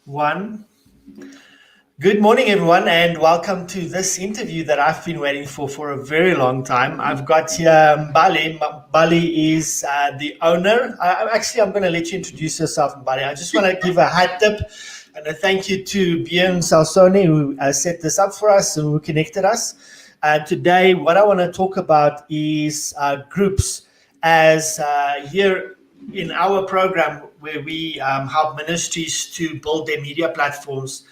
One. Good morning, everyone, and welcome to this interview that I've been waiting for a very long time. I've got here Mbali. Mbali is the owner. I'm going to let you introduce yourself, Mbali. I just want to give a hat tip and a thank you to Björn Salsoni, who set this up for us and who connected us. Today, what I want to talk about is groups as here in our program where we help ministries to build their media platforms.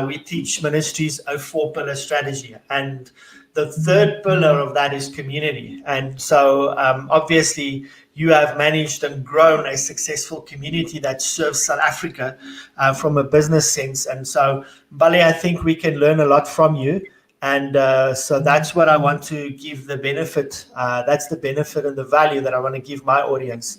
We teach ministries a 4-pillar strategy, and the third pillar of that is community. And so obviously you have managed and grown a successful community that serves South Africa from a business sense. And so, Mbali, I think we can learn a lot from you. And so that's what I want to give the benefit. That's the benefit and the value that I want to give my audience.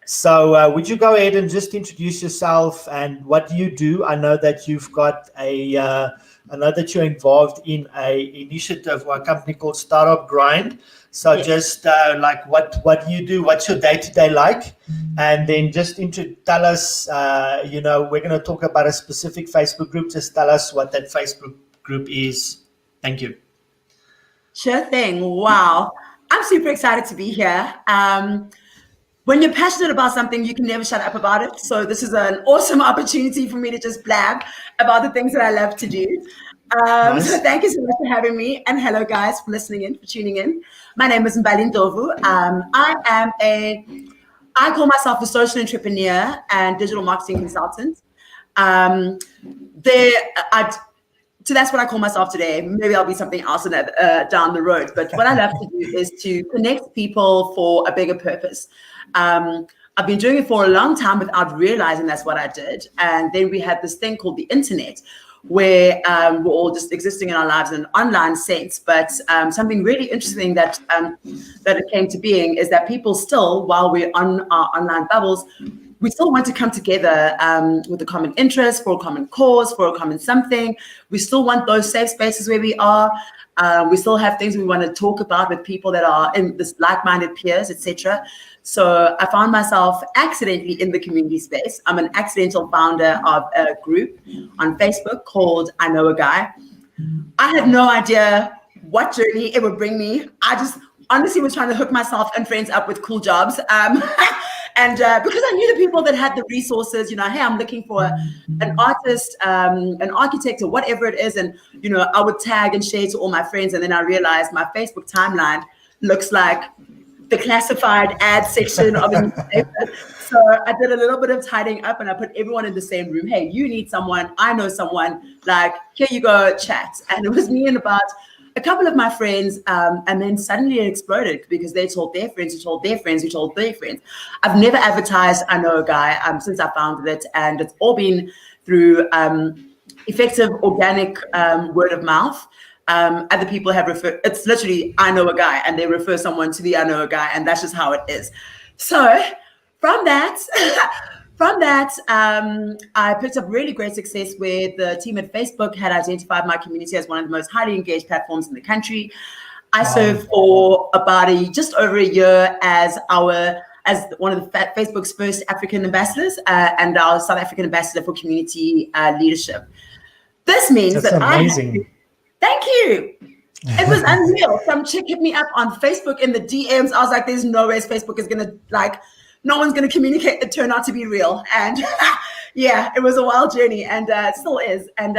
So would you go ahead and just introduce yourself and what you do? I know that you've got I know that you're involved in a initiative or a company called Startup Grind. So yes. Just like what you do, what's your day-to-day like? And then just tell us, we're going to talk about a specific Facebook group. Just tell us what that Facebook group is. Thank you. Sure thing. Wow. I'm super excited to be here. When you're passionate about something, you can never shut up about it. So this is an awesome opportunity for me to just blab about the things that I love to do. Nice. So thank you so much for having me. And hello, guys, for listening in, for tuning in. My name is Mbali Ndhlovu. I call myself a social entrepreneur and digital marketing consultant. So that's what I call myself today. Maybe I'll be something else down the road. But what I love to do is to connect people for a bigger purpose. I've been doing it for a long time without realizing that's what I did. And then we had this thing called the internet, where we're all just existing in our lives in an online sense. But something really interesting that it came to being is that people still, while we're on our online bubbles, we still want to come together with a common interest, for a common cause, for a common something. We still want those safe spaces where we are. We still have things we want to talk about with people that are in this like-minded peers, etc. So I found myself accidentally in the community space. I'm an accidental founder of a group on Facebook called I Know a Guy. I had no idea what journey it would bring me. I just honestly was trying to hook myself and friends up with cool jobs. And because I knew the people that had the resources, hey, I'm looking for an artist, an architect, or whatever it is. And, I would tag and share to all my friends. And then I realized my Facebook timeline looks like the classified ad section of a newspaper. So I did a little bit of tidying up and I put everyone in the same room. Hey, you need someone. I know someone. Like, here you go, chat. And it was me and about a couple of my friends, and then suddenly it exploded because they told their friends, who told their friends, who told their friends. I've never advertised I Know a Guy since I founded it, and it's all been through effective organic word of mouth. Other people have referred, it's literally I Know a Guy, and they refer someone to the I Know a Guy, and that's just how it is. So from that, I picked up really great success where the team at Facebook had identified my community as one of the most highly engaged platforms in the country. I served for about just over a year as one of Facebook's first African ambassadors and our South African ambassador for community leadership. This means that's amazing. Thank you. It was unreal. Some chick hit me up on Facebook in the DMs. I was like, there's no way Facebook is going to no one's going to communicate. It turned out to be real. And yeah, it was a wild journey and it still is. And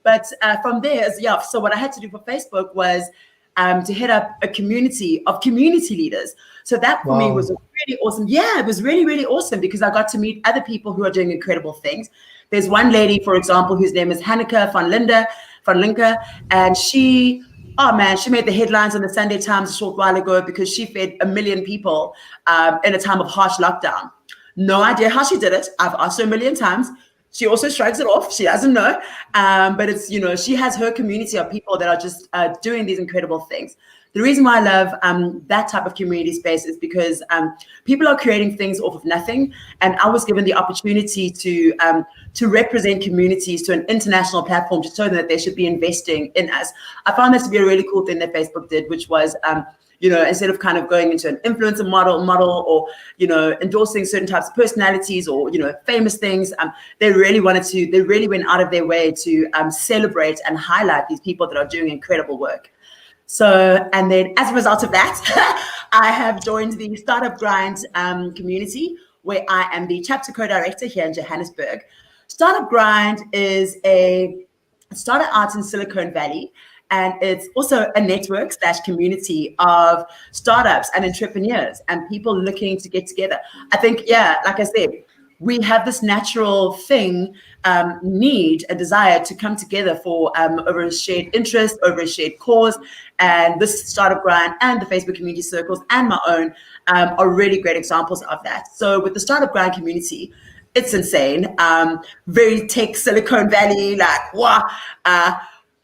but from there, so what I had to do for Facebook was to head up a community of community leaders. So that for me was really awesome. Yeah, it was really, really awesome because I got to meet other people who are doing incredible things. There's one lady, for example, whose name is Hanneke van Linker, and she made the headlines in the Sunday Times a short while ago because she fed 1 million people in a time of harsh lockdown. No idea how she did it. I've asked her 1 million times. She also shrugs it off. She doesn't know. But it's, she has her community of people that are just doing these incredible things. The reason why I love that type of community space is because people are creating things off of nothing. And I was given the opportunity to represent communities to an international platform to show them that they should be investing in us. I found that to be a really cool thing that Facebook did, which was instead of kind of going into an influencer model or, endorsing certain types of personalities or, famous things. They really went out of their way to celebrate and highlight these people that are doing incredible work. So, and then as a result of that, I have joined the Startup Grind community, where I am the chapter co-director here in Johannesburg. Startup Grind is a started out in Silicon Valley, and it's also a network / community of startups and entrepreneurs and people looking to get together. I think, like I said, we have this natural thing, need, a desire to come together for over a shared interest, over a shared cause. And this Startup Grind and the Facebook community circles and my own are really great examples of that. So with the Startup Grind community, it's insane. Very tech, Silicon Valley, like, wow,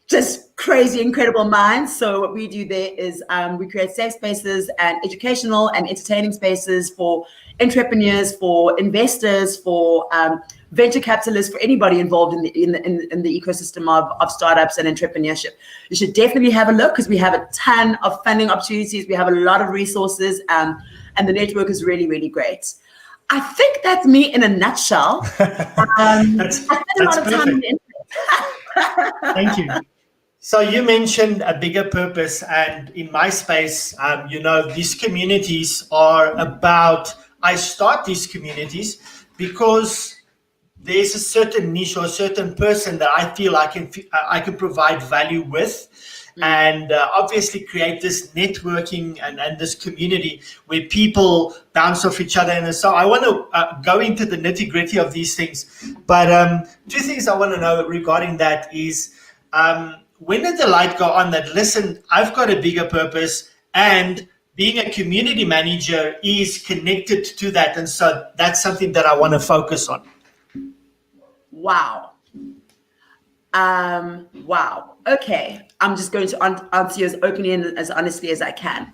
just crazy, incredible minds. So what we do there is we create safe spaces and educational and entertaining spaces for entrepreneurs, for investors, for venture capitalists, for anybody involved in the ecosystem of startups and entrepreneurship. You should definitely have a look, because we have a ton of funding opportunities. We have a lot of resources, and the network is really, really great. I think that's me in a nutshell. I spent a lot of time in the internet. Thank you. So you mentioned a bigger purpose, and in my space, these communities are about, I start these communities because there's a certain niche or a certain person that I feel I can provide value with, and obviously create this networking and this community where people bounce off each other. And so I want to go into the nitty gritty of these things. But two things I want to know regarding that is, when did the light go on that, listen, I've got a bigger purpose, and being a community manager is connected to that. And so that's something that I want to focus on. Wow. Wow. Okay. I'm just going to answer you as openly and as honestly as I can.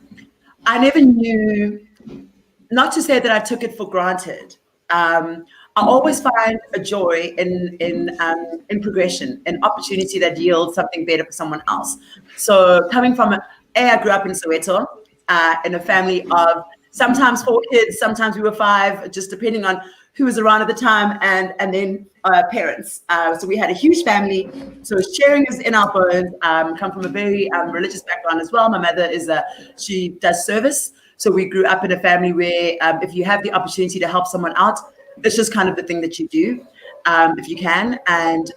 I never knew, not to say that I took it for granted. I always find a joy in progression, an opportunity that yields something better for someone else. So coming from I grew up in Soweto, in a family of sometimes 4 kids, sometimes we were 5, just depending on who was around at the time, and then parents. So we had a huge family. So sharing is in our bones. Come from a very religious background as well. My mother she does service. So we grew up in a family where if you have the opportunity to help someone out, it's just kind of the thing that you do, if you can. And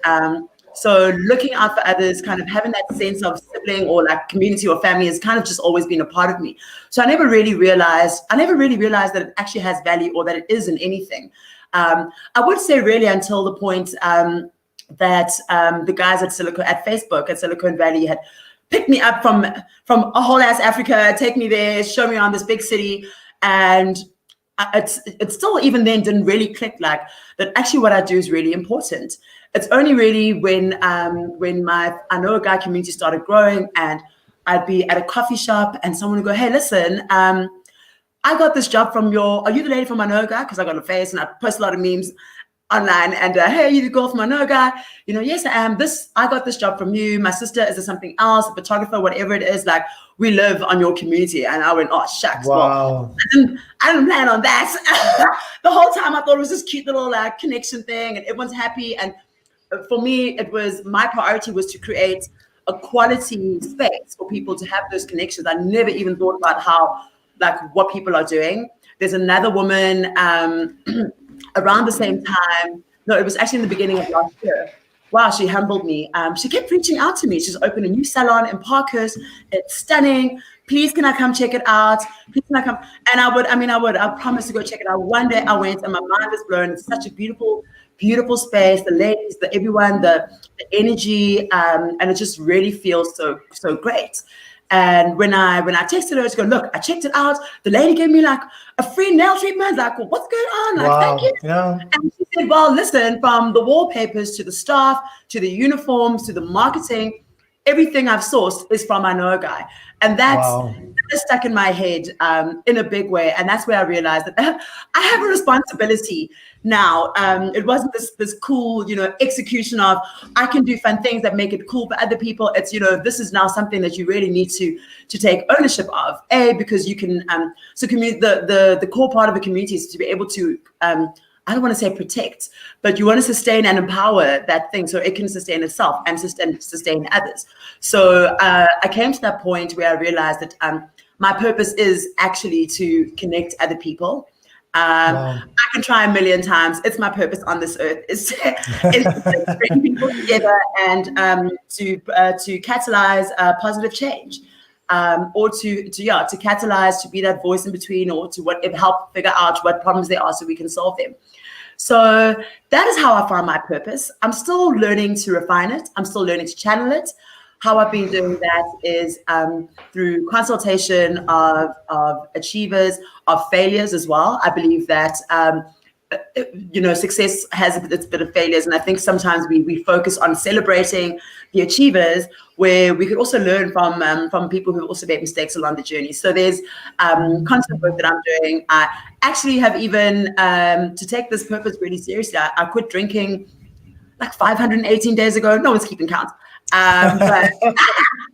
so looking out for others, kind of having that sense of sibling or like community or family has kind of just always been a part of me. So I never really realized that it actually has value or that it is in anything. I would say really until the point that the guys at Facebook at Silicon Valley had picked me up from a whole ass Africa, take me there, show me around this big city, and it still even then didn't really click like that. Actually, what I do is really important. It's only really when my I Know a Guy community started growing, and I'd be at a coffee shop and someone would go, "Hey, listen, I got this job from are you the lady from I Know a Guy?" Because I got a face and I post a lot of memes online, and hey, are you the girl from I Know a Guy? Yes, I am. I got this job from you. My sister is something else, a photographer, whatever it is. Like, we live on your community. And I went, oh shucks. Wow. Well, I didn't plan on that. The whole time I thought it was this cute little connection thing, and everyone's happy. And for me, my priority was to create a quality space for people to have those connections. I never even thought about what people are doing. There's another woman around the same time. No, it was actually in the beginning of last year. Wow, she humbled me. She kept reaching out to me. She's opened a new salon in Parkhurst. It's stunning. Please, can I come check it out? Please, can I come? And I would. I promised to go check it out. One day I went and my mind was blown. It's such a beautiful, beautiful space. The ladies, everyone, the energy, and it just really feels so great. And when I texted her to go, look, I checked it out. The lady gave me like a free nail treatment. Like, well, what's going on? Like, wow. Thank you. Yeah. And she said, well, listen, from the wallpapers to the staff, to the uniforms, to the marketing, everything I've sourced is from I Know a Guy. And that's stuck in my head in a big way. And that's where I realized that I have a responsibility now. It wasn't this cool, execution of I can do fun things that make it cool for other people. It's, this is now something that you really need to take ownership of. Because you can, the core part of a community is to be able to, I don't want to say protect, but you want to sustain and empower that thing so it can sustain itself and sustain others. So I came to that point where I realized that my purpose is actually to connect other people. Wow. I can try a million times. It's my purpose on this earth is to bring people together and to catalyze positive change, or to catalyze, to be that voice in between, or to help figure out what problems there are so we can solve them. So that is how I found my purpose. I'm still learning to refine it. I'm still learning to channel it. How I've been doing that is through consultation of achievers, of failures as well. I believe that success has its bit of failures, and I think sometimes we focus on celebrating the achievers, where we could also learn from people who also made mistakes along the journey. So there's content work that I'm doing. I actually have even to take this purpose really seriously. I quit drinking like 518 days ago. No one's keeping count. But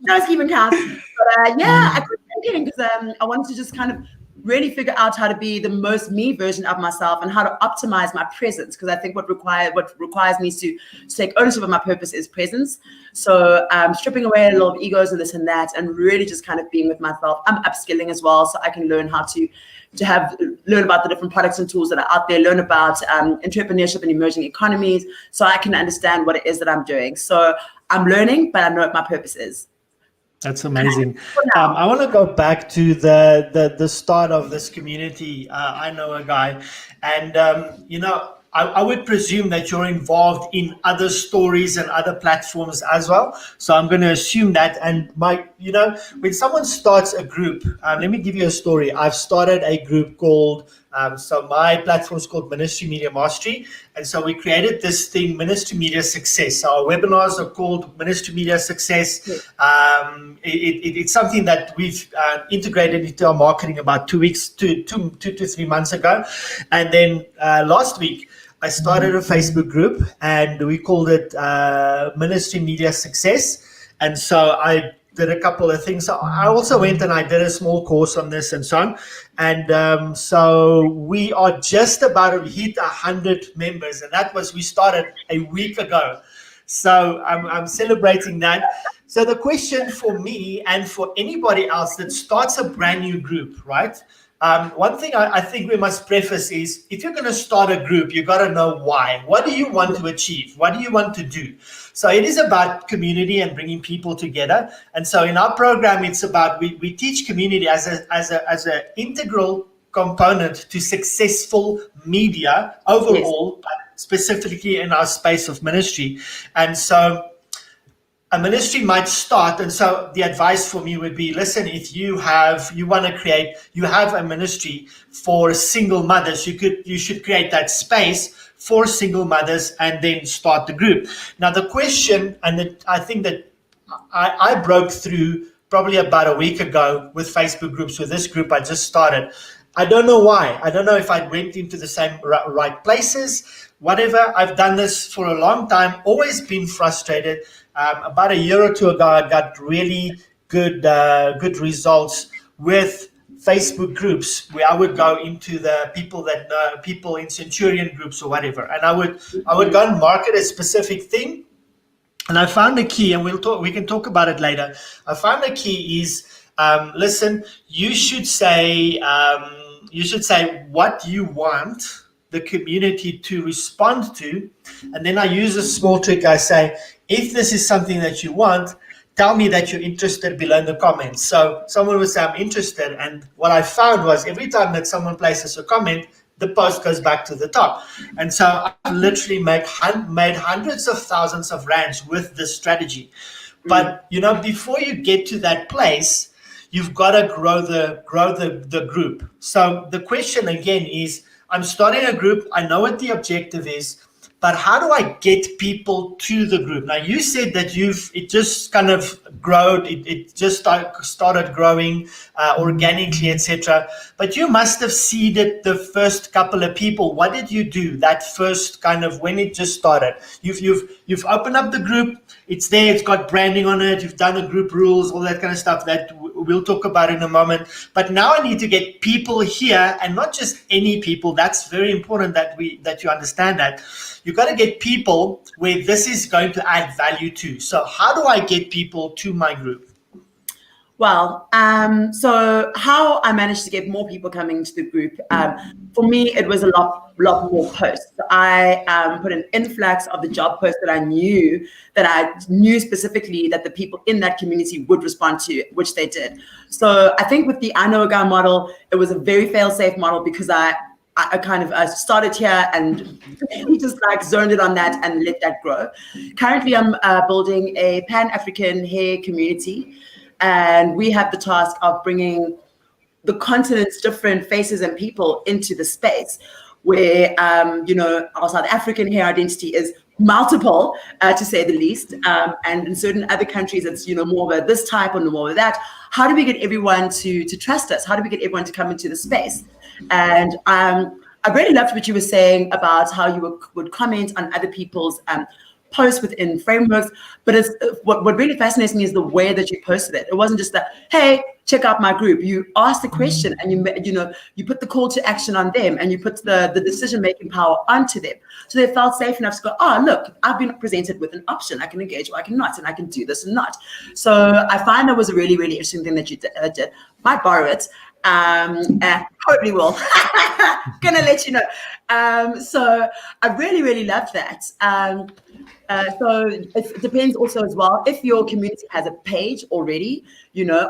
no one's keeping count. But I quit drinking because I wanted to just kind of really figure out how to be the most me version of myself and how to optimize my presence, because I think what requires me to take ownership of my purpose is presence. So stripping away a lot of egos and this and that, and really just kind of being with myself. I'm upskilling as well, so I can learn how to learn about the different products and tools that are out there, learn about entrepreneurship and emerging economies, so I can understand what it is that I'm doing. So I'm learning, but I know what my purpose is. That's amazing. I want to go back to the start of this community. I know a guy, and I would presume that you're involved in other stories and other platforms as well. So I'm going to assume that. And when someone starts a group, let me give you a story. I've started a group called, so my platform is called Ministry Media Mastery. And so we created this thing, Ministry Media Success. So our webinars are called Ministry Media Success. It's something that we've integrated into our marketing about 2 to 3 months ago. And then last week, I started a Facebook group and we called it Ministry Media Success. And so I did a couple of things. I also went and I did a small course on this and so on. And so we are just about to hit 100 members. And we started a week ago. So I'm celebrating that. So the question for me and for anybody else that starts a brand new group, right? One thing I think we must preface is, if you're going to start a group, you got to know why. What do you want to achieve? What do you want to do? So it is about community and bringing people together. And so in our program, it's about we teach community as an integral component to successful media overall, but specifically in our space of ministry. And so a ministry might start, and so the advice for me would be, listen, if you have a ministry for single mothers, you should create that space for single mothers and then start the group. Now the question, and I think that I broke through probably about a week ago with Facebook groups, with this group I just started. I don't know why. I don't know if I went into the same right places, whatever. I've done this for a long time, always been frustrated. About a year or two ago, I got really good results with Facebook groups, where I would go into the people in Centurion groups or whatever, and I would go and market a specific thing. And I found a key, and we can talk about it later. I found a key is, listen, you should say what you want the community to respond to. And then I use a small trick. I say, if this is something that you want, tell me that you're interested below in the comments. So someone would say, I'm interested. And what I found was, every time that someone places a comment, the post goes back to the top. And so I literally made hundreds of thousands of rands with this strategy. But, before you get to that place, you've got to grow the group. So the question again is, I'm starting a group. I know what the objective is, but how do I get people to the group? Now, you said that it just kind of growed, it just started growing organically, etc. But you must have seeded the first couple of people. What did you do that first kind of when it just started? You've opened up the group. It's there. It's got branding on it. You've done the group rules, all that kind of stuff that we'll talk about in a moment. But now I need to get people here, and not just any people. That's very important that you understand that. You've got to get people where this is going to add value to. So how do I get people to my group? Well, so how I managed to get more people coming to the group, for me, it was a lot more posts. I put an influx of the job posts that I knew specifically that the people in that community would respond to, which they did. So I think with the I Know a Guy model, it was a very fail-safe model because I kind of started here and just like zoned it on that and let that grow. Currently, I'm building a Pan-African hair community, and we have the task of bringing the continent's different faces and people into the space where, our South African hair identity is multiple, to say the least. And in certain other countries, it's, more of this type or more of that. How do we get everyone to trust us? How do we get everyone to come into the space? And I really loved what you were saying about how you would comment on other people's posts within frameworks, but it's what really fascinates me is the way that you posted it. It wasn't just that, hey, check out my group. You asked the question and you put the call to action on them, and you put the decision-making power onto them. So they felt safe enough to go, oh, look, I've been presented with an option. I can engage or I cannot, and I can do this and not. So I find that was a really, really interesting thing that you did. Might borrow it. Totally will. Gonna let you know. So I really, really love that. So it depends also as well if your community has a page already,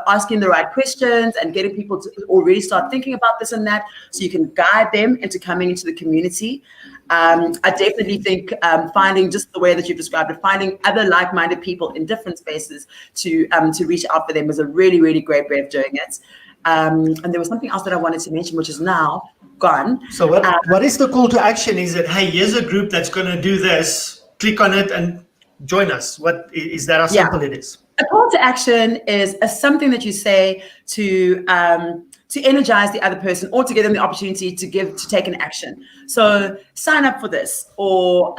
asking the right questions and getting people to already start thinking about this and that, so you can guide them into coming into the community. I definitely think finding, just the way that you've described it, finding other like-minded people in different spaces to reach out for them was a really, really great way of doing it. And there was something else that I wanted to mention, which is now gone. So what is the call to action? Is it, hey, here's a group that's going to do this, click on it and join us? What is that? How simple it is? A call to action is something that you say to energize the other person or to give them the opportunity to take an action. So sign up for this, or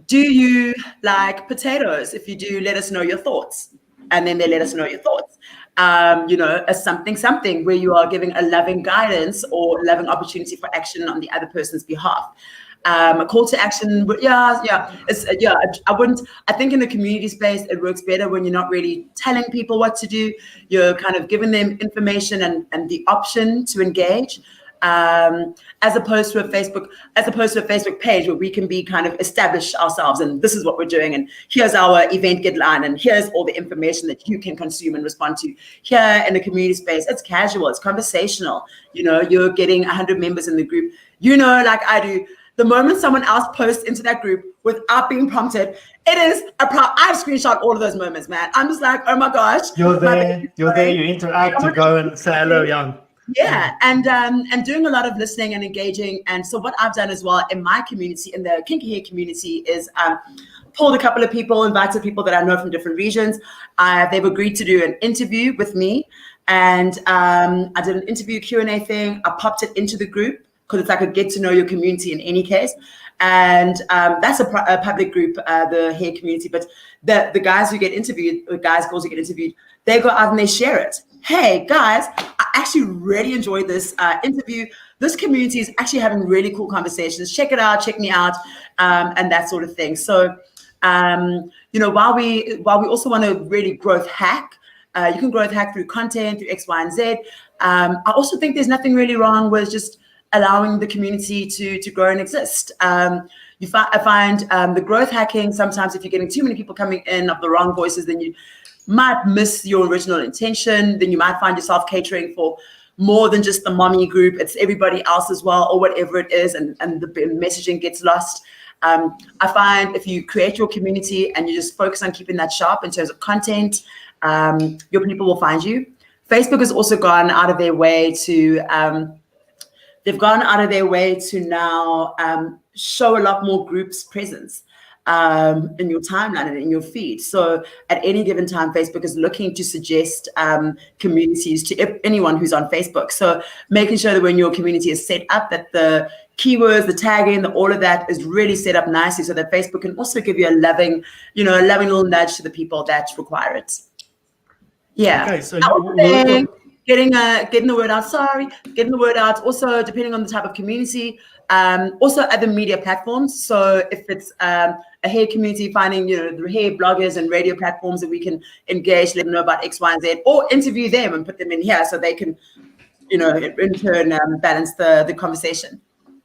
do you like potatoes? If you do, let us know your thoughts. And then they let us know your thoughts. A something where you are giving a loving guidance or loving opportunity for action on the other person's behalf. A call to action, I think in the community space, it works better when you're not really telling people what to do. You're kind of giving them information and the option to engage. As opposed to a Facebook page where we can be kind of establish ourselves and this is what we're doing and here's our event guideline and here's all the information that you can consume and respond to. Here in the community space, it's casual, it's conversational. You're getting 100 members in the group. Like I do, the moment someone else posts into that group without being prompted, it is I've screenshot all of those moments, man. I'm just like, oh my gosh. You're there, you interact, you go and say hello, Young. Yeah, and doing a lot of listening and engaging. And so what I've done as well in my community, in the kinky hair community, is pulled a couple of people, invited people that I know from different regions. They've agreed to do an interview with me, and I did an interview Q&A thing. I popped it into the group because it's like a get to know your community in any case. And that's a public group, the hair community. But the guys who get interviewed, the guys, girls who get interviewed, they go out and they share it. Hey guys, I actually really enjoyed this interview. This community is actually having really cool conversations. Check it out, check me out, and that sort of thing. So, while we also want to really growth hack, you can growth hack through content, through X, Y, and Z. I also think there's nothing really wrong with just allowing the community to grow and exist. I find the growth hacking, sometimes if you're getting too many people coming in of the wrong voices, then you might miss your original intention. Then you might find yourself catering for more than just the mommy group. It's everybody else as well, or whatever it is, and the messaging gets lost. I find if you create your community and you just focus on keeping that sharp in terms of content, your people will find you. Facebook has also gone out of their way to now show a lot more groups presence in your timeline and in your feed. So at any given time, Facebook is looking to suggest communities to anyone who's on Facebook. So making sure that when your community is set up, that the keywords, the tagging, all of that is really set up nicely, so that Facebook can also give you a loving little nudge to the people that require it. Yeah. Okay, so getting the word out. Getting the word out. Also, depending on the type of community, also other media platforms. So if it's a hair community, finding the hair bloggers and radio platforms that we can engage, let them know about X, Y, and Z, or interview them and put them in here so they can, in turn balance the conversation.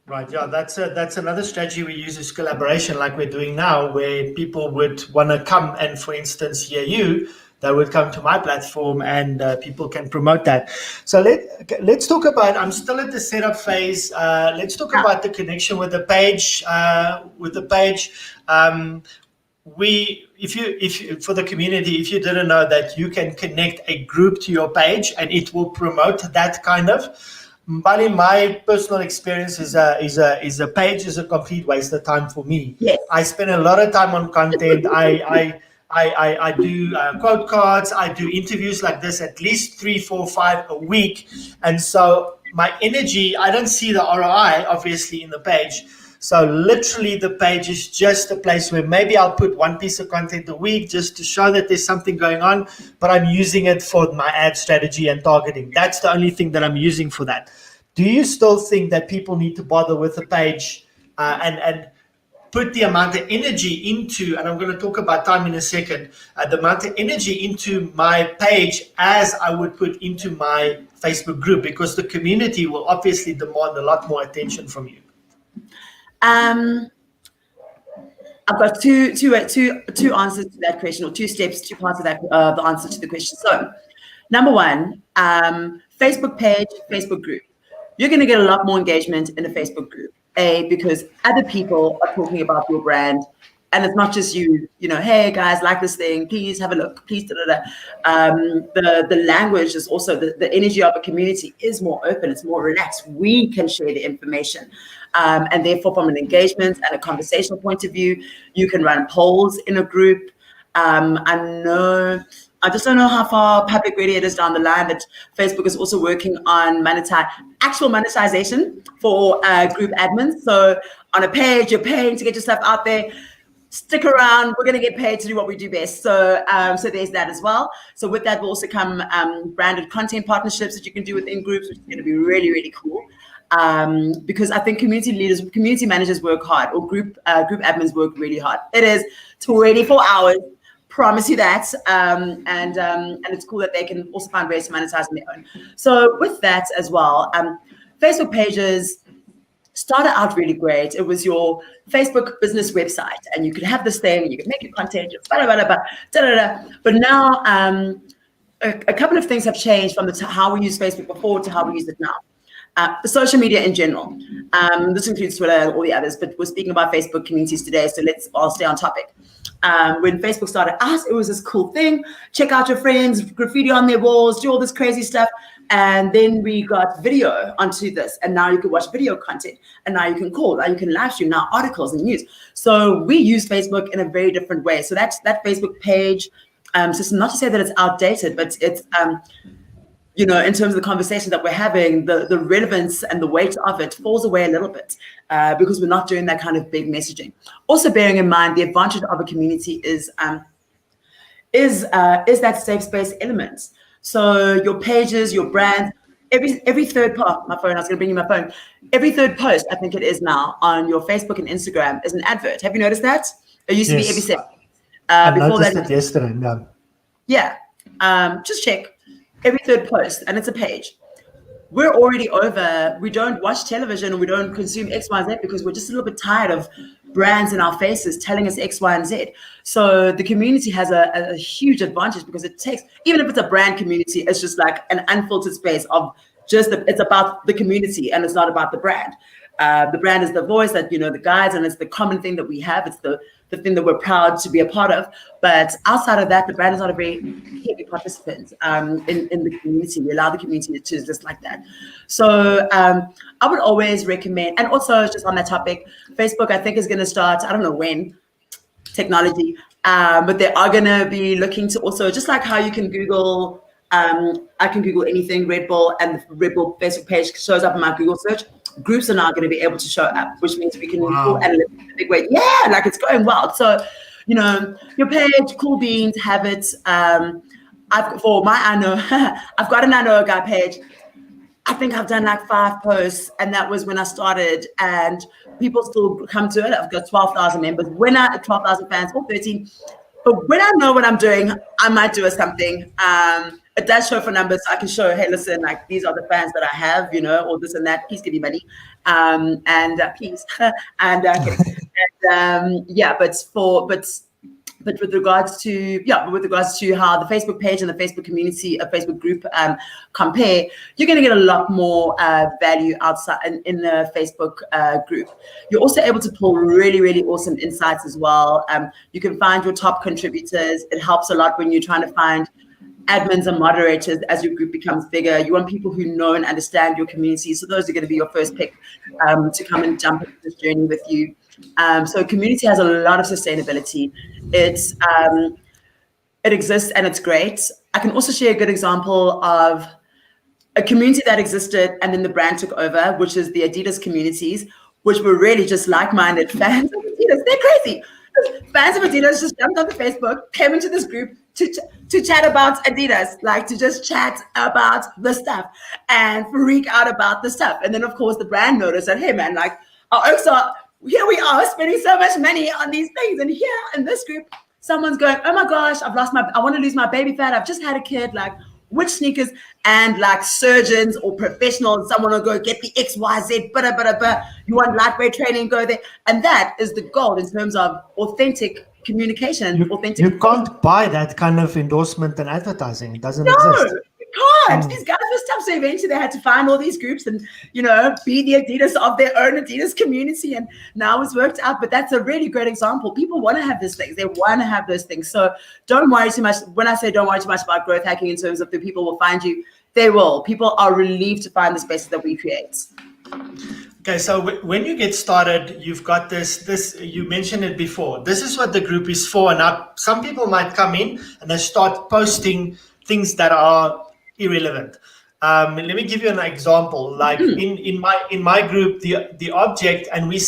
Right, yeah, that's another strategy we use, is collaboration, like we're doing now, where people would want to come and, for instance, hear you. They would come to my platform, and people can promote that. So let's talk about. I'm still at the setup phase. Let's talk about the connection with the page. If for the community, if you didn't know that you can connect a group to your page and it will promote that kind of. But in my personal experience, is a page is a complete waste of time for me. Yes. I spend a lot of time on content. I do quote cards. I do interviews like this at least 3, 4, 5 a week. And so my energy, I don't see the ROI, obviously, in the page. So literally the page is just a place where maybe I'll put one piece of content a week just to show that there's something going on, but I'm using it for my ad strategy and targeting. That's the only thing that I'm using for that. Do you still think that people need to bother with the page and put the amount of energy into, and I'm going to talk about time in a second, the amount of energy into my page as I would put into my Facebook group, because the community will obviously demand a lot more attention from you? I've got two answers to that question, or 2 steps, 2 parts of that, the answer to the question. So, number one, Facebook page, Facebook group. You're going to get a lot more engagement in a Facebook group. Because other people are talking about your brand, and it's not just you. Hey guys, like this thing, please have a look, please. The language is also the energy of a community is more open, it's more relaxed. We can share the information, and therefore, from an engagement and a conversational point of view, you can run polls in a group. I just don't know how far public ready it is down the line that Facebook is also working on actual monetization for group admins. So on a page, you're paying to get your stuff out there. Stick around. We're going to get paid to do what we do best. So there's that as well. So with that will also come branded content partnerships that you can do within groups, which is going to be really, really cool. Because I think community managers work hard, or group admins work really hard. It is 24 hours. Promise you that, and it's cool that they can also find ways to monetize on their own. So with that as well, Facebook pages started out really great. It was your Facebook business website, and you could have this thing, you could make your content, but now a couple of things have changed from how we use Facebook before to how we use it now. The social media in general. This includes Twitter and all the others, but we're speaking about Facebook communities today, so I'll stay on topic. When Facebook started out, it was this cool thing. Check out your friends, graffiti on their walls, do all this crazy stuff. And then we got video onto this. And now you can watch video content. And now you can call. Now you can live stream. Now articles and news. So we use Facebook in a very different way. So that's that Facebook page. So not to say that it's outdated, but it's in terms of the conversation that we're having, the relevance and the weight of it falls away a little bit because we're not doing that kind of big messaging. Also bearing in mind the advantage of a community is that safe space element. So your pages, your brand, every third part, my phone, I was going to bring you my phone. Every third post, I think it is now, on your Facebook and Instagram is an advert. Have you noticed that? It used to be every second. I noticed it yesterday. No. Yeah. Just check. Every third post, and it's a page. We're already over. We don't watch television, and we don't consume X, Y, and Z because we're just a little bit tired of brands in our faces telling us X, Y, and Z. So the community has a huge advantage because it takes, even if it's a brand community, it's just like an unfiltered space of it's about the community and it's not about the brand. The brand is the voice that, the guides, and it's the common thing that we have. It's the thing that we're proud to be a part of. But outside of that, the brand is not a very heavy participant in the community. We allow the community to just like that. So I would always recommend, and also just on that topic, Facebook, I think, is going to start, I don't know when, technology, but they are going to be looking to also, just like how you can Google, I can Google anything, Red Bull, and the Red Bull Facebook page shows up in my Google search. Groups are now going to be able to show up, which means we can pull analytics in a big way. Yeah, like it's going wild. So, your page, cool beans, have it. For my I've got an I Know a Guy page. I think I've done like 5 posts, and that was when I started, and people still come to it. I've got 12,000 members. 12,000 fans, or 13. But when I know what I'm doing, I might do something. It does show for numbers, so I can show, hey, listen, like these are the fans that I have, or this and that. Please give me money, and please, and yeah. But with regards to how the Facebook page and the Facebook community, a Facebook group compare, you're going to get a lot more value outside in the Facebook group. You're also able to pull really, really awesome insights as well. You can find your top contributors. It helps a lot when you're trying to find admins and moderators as your group becomes bigger. You want people who know and understand your community. So those are going to be your first pick to come and jump into this journey with you. So community has a lot of sustainability. It exists and it's great. I can also share a good example of a community that existed and then the brand took over, which is the Adidas communities, which were really just like-minded fans of Adidas. They're crazy. Fans of Adidas just jumped onto Facebook, came into this group to chat about Adidas, like to just chat about the stuff and freak out about the stuff. And then, of course, the brand noticed that, hey, man, like our oaks are, here we are spending so much money on these things. And here in this group, someone's going, oh my gosh, I want to lose my baby fat. I've just had a kid. Like, which sneakers? And like surgeons or professionals, someone will go get the XYZ, you want lightweight training, go there. And that is the goal in terms of authentic communication. You can't buy that kind of endorsement and advertising. It doesn't exist. You can't. These guys were stuff. So eventually they had to find all these groups and, be the Adidas of their own Adidas community. And now it's worked out. But that's a really great example. People want to have these things. They want to have those things. So don't worry too much. When I say don't worry too much about growth hacking in terms of the people will find you, they will. People are relieved to find the spaces that we create. Okay, so when you get started, you've got this, you mentioned it before. This is what the group is for. And now some people might come in and they start posting things that are irrelevant. Let me give you an example. Like in my group, the object, and we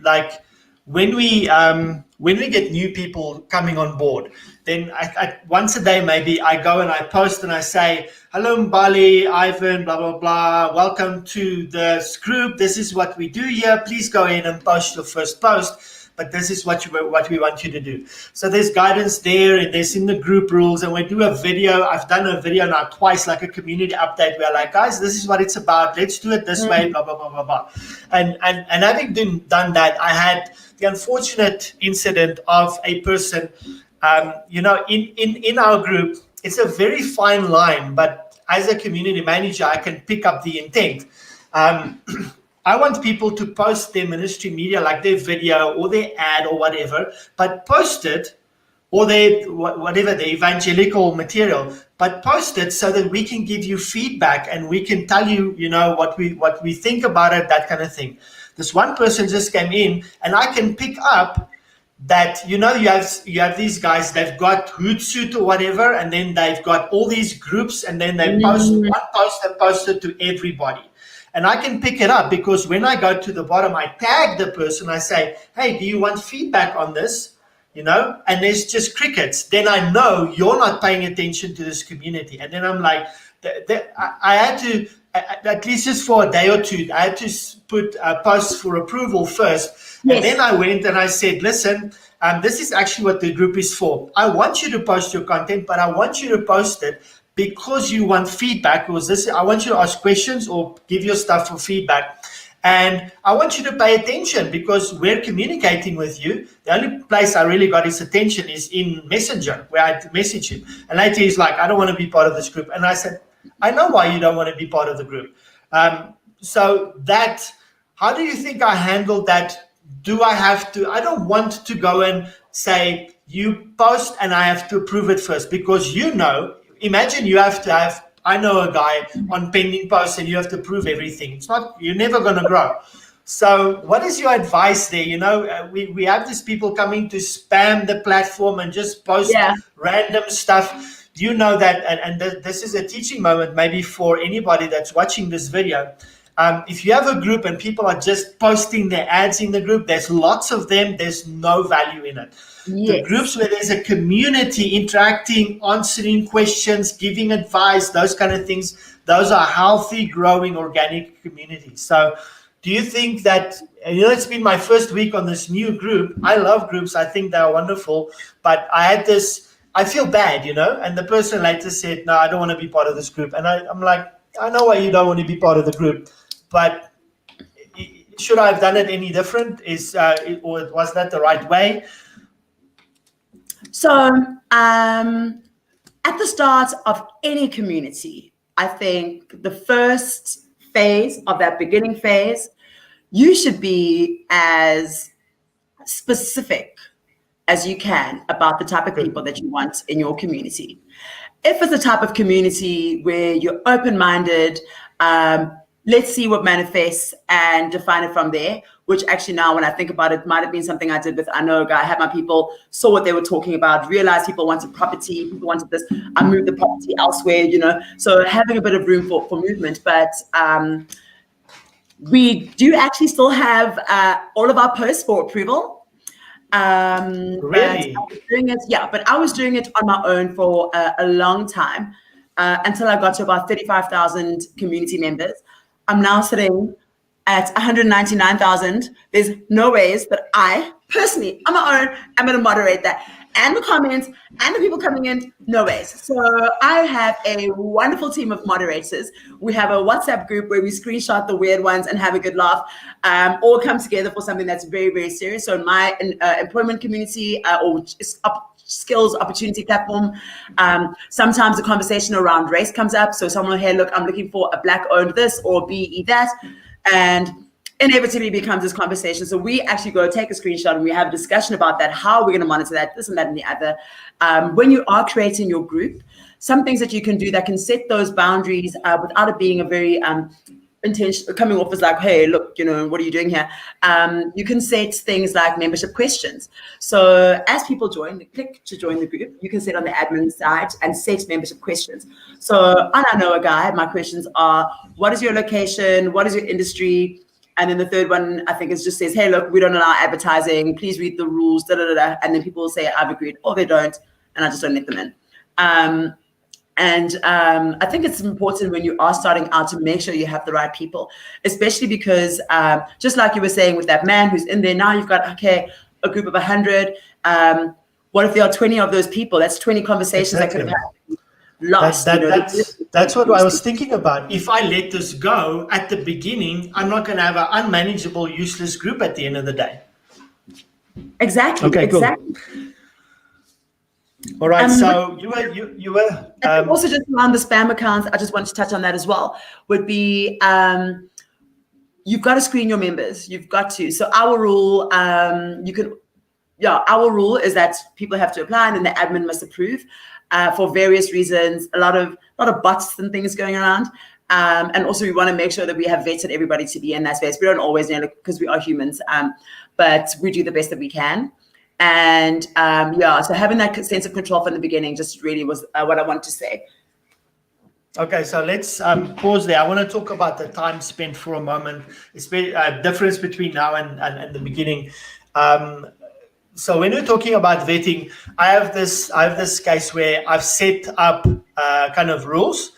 like when we get new people coming on board, then I once a day maybe I go and I post and I say, hello Mbali, Ivan, blah blah blah, welcome to this group. This is what we do here. Please go in and post your first post. But this is what we want you to do. So there's guidance there, and there's in the group rules, and we do a video. I've done a video now twice, like a community update. We're like, guys, this is what it's about. Let's do it this way, blah blah blah blah blah. And having done that, I had the unfortunate incident of a person. In our group, it's a very fine line, but as a community manager, I can pick up the intent. I want people to post their ministry media, like their video or their ad or whatever, but post it, or their whatever, the evangelical material, but post it so that we can give you feedback and we can tell you, what we think about it, that kind of thing. This one person just came in, and I can pick up that, you have these guys, they've got Hootsuite or whatever, and then they've got all these groups, and then they post one post and post it to everybody. And I can pick it up because when I go to the bottom, I tag the person. I say, hey, do you want feedback on this? And there's just crickets. Then I know you're not paying attention to this community. And then I'm like, I had to, at least just for a day or two, I had to put posts for approval first. Yes. And then I went and I said, listen, this is actually what the group is for. I want you to post your content, but I want you to post it because you want feedback. I want you to ask questions or give your stuff for feedback. And I want you to pay attention because we're communicating with you. The only place I really got his attention is in Messenger, where I message him. And later he's like, I don't want to be part of this group. And I said, I know why you don't want to be part of the group. So that How do you think I handled that? Do I have to? I don't want to go and say, you post and I have to approve it first, because imagine you have to have, I know a guy on pending posts and you have to approve everything. You're never going to grow. So what is your advice there? We have these people coming to spam the platform and just post random stuff. You know that, and this is a teaching moment maybe for anybody that's watching this video. If you have a group and people are just posting their ads in the group, there's lots of them, there's no value in it. Yes. The groups where there's a community interacting, answering questions, giving advice, those kind of things, those are healthy, growing, organic communities. So do you think that, it's been my first week on this new group. I love groups. I think they're wonderful. But I feel bad, and the person later said, no, I don't want to be part of this group. And I'm like, I know why you don't want to be part of the group, but should I have done it any different? Or was that the right way? So at the start of any community, I think the first phase of that beginning phase, you should be as specific as you can about the type of people that you want in your community. If it's a type of community where you're open-minded, let's see what manifests and define it from there, which actually now when I think about it, might have been something I did with, I know a guy, I had my people, saw what they were talking about, realized people wanted property, people wanted this, I moved the property elsewhere, so having a bit of room for movement. But we do actually still have all of our posts for approval. Really? But I was doing it on my own for a long time until I got to about 35,000 community members. I'm now sitting at 199,000. There's no ways that I personally, on my own, I'm going to moderate that. And the comments and the people coming in, no ways. So I have a wonderful team of moderators. We have a WhatsApp group where we screenshot the weird ones and have a good laugh, all come together for something that's very, very serious. So in my employment community or skills opportunity platform, sometimes a conversation around race comes up. So someone will, hey, look, I'm looking for a Black owned this or BE that. And inevitably becomes this conversation. So we actually go take a screenshot and we have a discussion about that, how we're going to monitor that, this and that and the other. When you are creating your group, some things that you can do that can set those boundaries without it being a very intention coming off as like, hey, look, what are you doing here? You can set things like membership questions. So as people click to join the group, you can set on the admin side and set membership questions. So I know a guy, my questions are, what is your location? What is your industry? And then the third one, I think, just says, hey, look, we don't allow advertising. Please read the rules, da, da, da, da. And then people will say, I've agreed, or they don't, and I just don't let them in. I think it's important when you are starting out to make sure you have the right people, especially because just like you were saying with that man who's in there, now you've got, a group of 100. What if there are 20 of those people? That's 20 conversations that could have happened. Lost. That's what I was thinking about. If I let this go at the beginning, I'm not going to have an unmanageable, useless group at the end of the day. Exactly. Okay, exactly. Cool. All right. So you were also just around the spam accounts. I just want to touch on that as well. Would be you've got to screen your members. You've got to. So our rule, our rule is that people have to apply and then the admin must approve. For various reasons, a lot of bots and things going around, and also we want to make sure that we have vetted everybody to be in that space. We don't always know because we are humans, but we do the best that we can. And so having that sense of control from the beginning just really was what I wanted to say. Okay, so let's pause there. I want to talk about the time spent for a moment. It's difference between now and the beginning. So when we're talking about vetting, I have this case where I've set up kind of rules,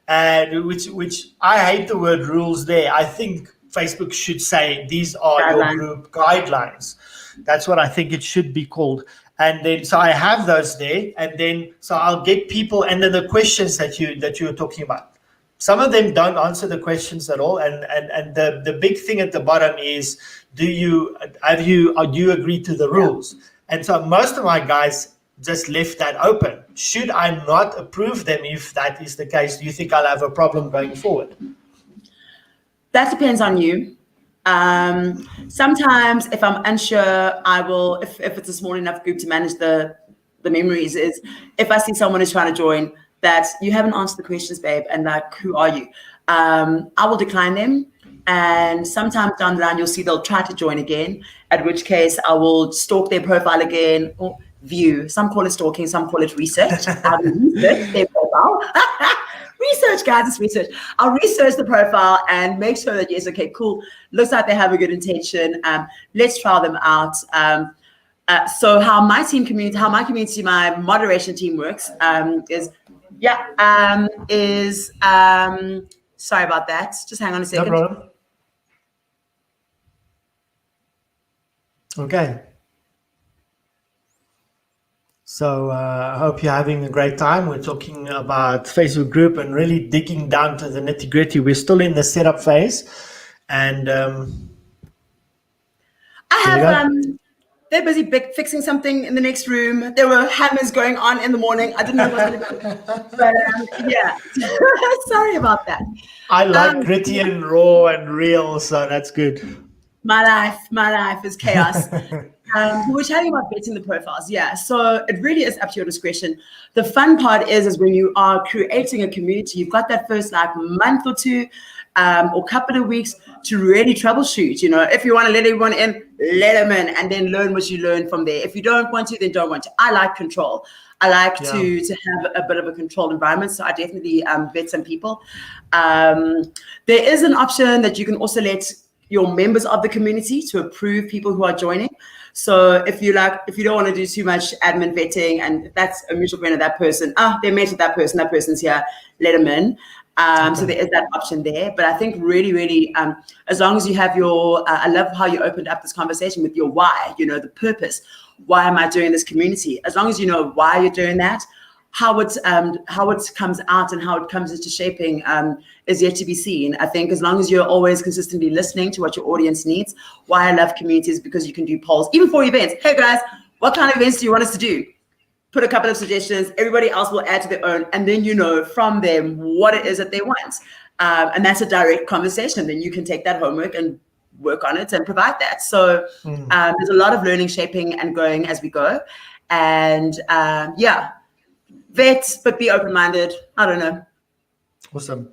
and which I hate the word rules there. I think Facebook should say these are your group guidelines. That's what I think it should be called. And then so I have those there, and then so I'll get people, and then the questions that you were talking about. Some of them don't answer the questions at all, and the big thing at the bottom is, do you agree to the rules? And so most of my guys just left that open. Should I not approve them if that is the case? Do you think I'll have a problem going forward? That depends on you. Sometimes if I'm unsure, I will, if it's a small enough group to manage the memories, is if I see someone is trying to join that you haven't answered the questions, babe, and like, who are you? I will decline them. And sometimes down the line, you'll see they'll try to join again, at which case I will stalk their profile again, or view. Some call it stalking, some call it research. I will research their profile. Research, guys, it's research. I'll research the profile and make sure that, yes, okay, cool. Looks like they have a good intention. Let's try them out. So how my community, my moderation team works sorry about that. Just hang on a second. No problem. Okay. So I hope you're having a great time. We're talking about Facebook group and really digging down to the nitty gritty. We're still in the setup phase, and I have they're busy fixing something in the next room. There were hammers going on in the morning. I didn't know what was going to go. But yeah, sorry about that. I like gritty and raw and real, so that's good. My life is chaos. We were chatting about vetting the profiles. Yeah, so it really is up to your discretion. The fun part is when you are creating a community, you've got that first like month or two or couple of weeks to really troubleshoot. You know, if you want to let everyone in, let them in, and then learn what you learn from there. If you don't want to, then don't want to. I like control. I like to have a bit of a controlled environment. So I definitely vet some people. There is an option that you can also let your members of the community to approve people who are joining. So if you don't want to do too much admin vetting, and if that's a mutual friend of that person, they met with that person's here, let them in. So there is that option there. But I think really, as long as you have I love how you opened up this conversation with your why, you know, the purpose. Why am I doing this community? As long as you know why you're doing that, how it comes out and how it comes into shaping is yet to be seen. I think as long as you're always consistently listening to what your audience needs. Why I love communities, because you can do polls, even for events. Hey guys, what kind of events do you want us to do? Put a couple of suggestions. Everybody else will add to their own, and then you know from them what it is that they want. And that's a direct conversation. Then you can take that homework and work on it and provide that. So there's a lot of learning, shaping, and growing as we go. And vet, but be open-minded. I don't know. Awesome.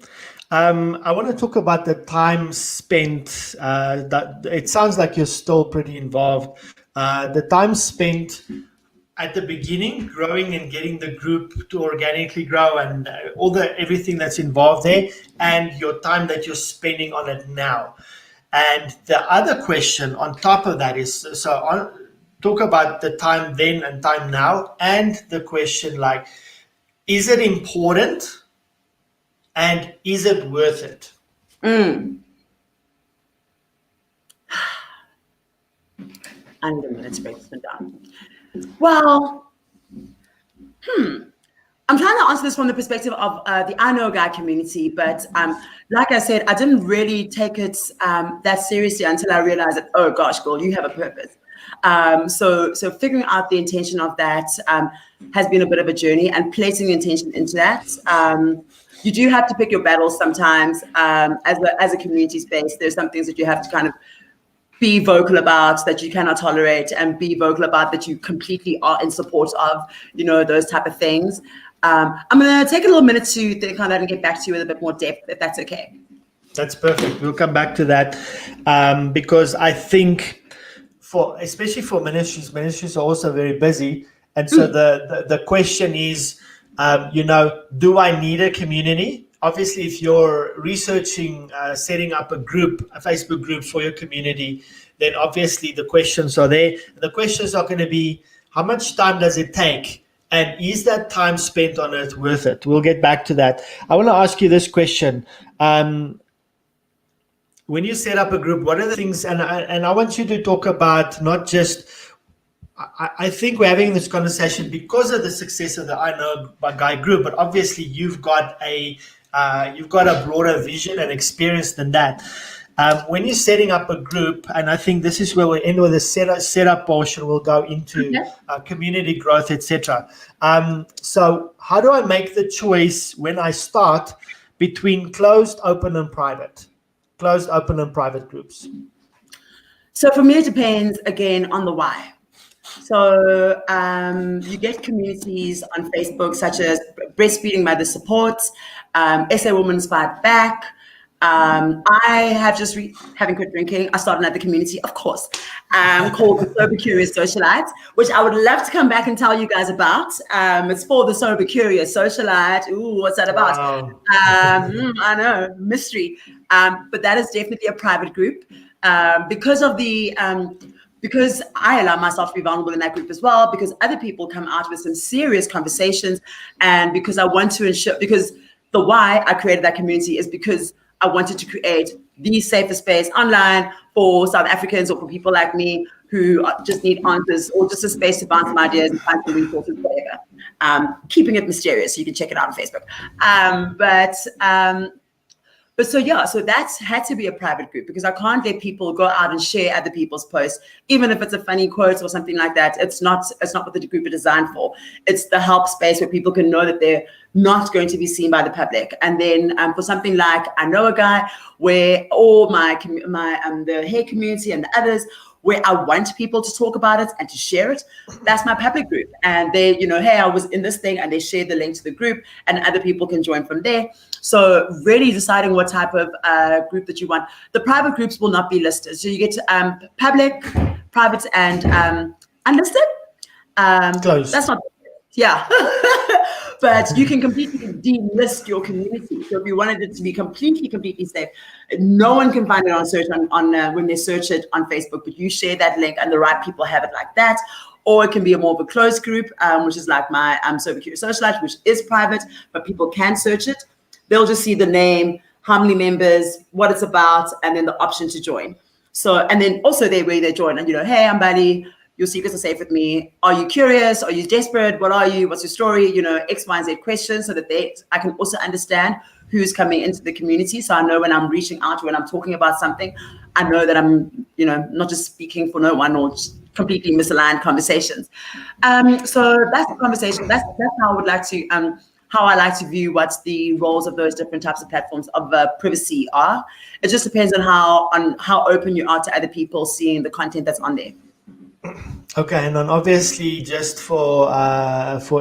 I want to talk about the time spent. That it sounds like you're still pretty involved. The time spent at the beginning, growing and getting the group to organically grow, and everything that's involved there, and your time that you're spending on it now. And the other question on top of that is, talk about the time then and time now, and the question like, is it important and is it worth it? I need a minute to break this one down. Well, I'm trying to answer this from the perspective of the I Know a Guy community, but like I said, I didn't really take it that seriously until I realized that, oh gosh, girl, you have a purpose. So figuring out the intention of that has been a bit of a journey, and placing the intention into that. You do have to pick your battles sometimes. As a community space, there's some things that you have to kind of be vocal about that you cannot tolerate, and be vocal about that you completely are in support of, you know, those type of things. I'm going to take a little minute to think on that and get back to you with a bit more depth, if that's okay. That's perfect. We'll come back to that because I think especially for ministries are also very busy. And so the question is, do I need a community? Obviously, if you're researching setting up a Facebook group for your community, then obviously the questions are there. The questions are going to be, how much time does it take? And is that time spent on it worth it? We'll get back to that. I want to ask you this question. When you set up a group, what are the things, and I want you to talk about not just, I think we're having this conversation because of the success of the I Know a Guy group, but obviously you've got a broader vision and experience than that. When you're setting up a group, and I think this is where we end with the setup portion, we'll go into community growth, etc. So how do I make the choice when I start between closed, open, and private groups? So for me, it depends again on the why. So you get communities on Facebook such as Breastfeeding Mother Support, SA Women's Fight Back. I have just having quit drinking. I started another community, of course, called the Sober Curious Socialite, which I would love to come back and tell you guys about. It's for the Sober Curious Socialite. Ooh, what's that about? Wow. I know, mystery. But that is definitely a private group because of the because I allow myself to be vulnerable in that group as well, because other people come out with some serious conversations, and because I want to ensure, because the why I created that community is because I wanted to create the safer space online for South Africans or for people like me who just need answers, or just a space to bounce some ideas and find some resources, whatever. Keeping it mysterious, so you can check it out on Facebook. But so that's had to be a private group, because I can't let people go out and share other people's posts, even if it's a funny quote or something like that. It's not what the group is designed for. It's the help space where people can know that they're not going to be seen by the public. And then for something like I Know a Guy, where all the hair community and the others, where I want people to talk about it and to share it, that's my public group. And they, hey, I was in this thing, and they share the link to the group, and other people can join from there. So really deciding what type of group that you want. The private groups will not be listed. So you get public, private, and unlisted. Close. That's not, yeah. But you can completely delist your community. So if you wanted it to be completely safe, no one can find it on search on when they search it on Facebook, but you share that link and the right people have it like that. Or it can be more of a closed group, which is like my Sober Curious Socialite, which is private, but people can search it. They'll just see the name, how many members, what it's about, and then the option to join. So, and then also where they join, and hey, I'm Mbali. Your secrets are safe with me. Are you curious? Are you desperate? What are you? What's your story? X, Y, and Z questions, so that I can also understand who's coming into the community. So I know when I'm reaching out, when I'm talking about something, I know that I'm, not just speaking for no one or just completely misaligned conversations. So that's the conversation. That's how I would like to, how I like to view what the roles of those different types of platforms of privacy are. It just depends on how open you are to other people seeing the content that's on there. Okay, and then obviously just for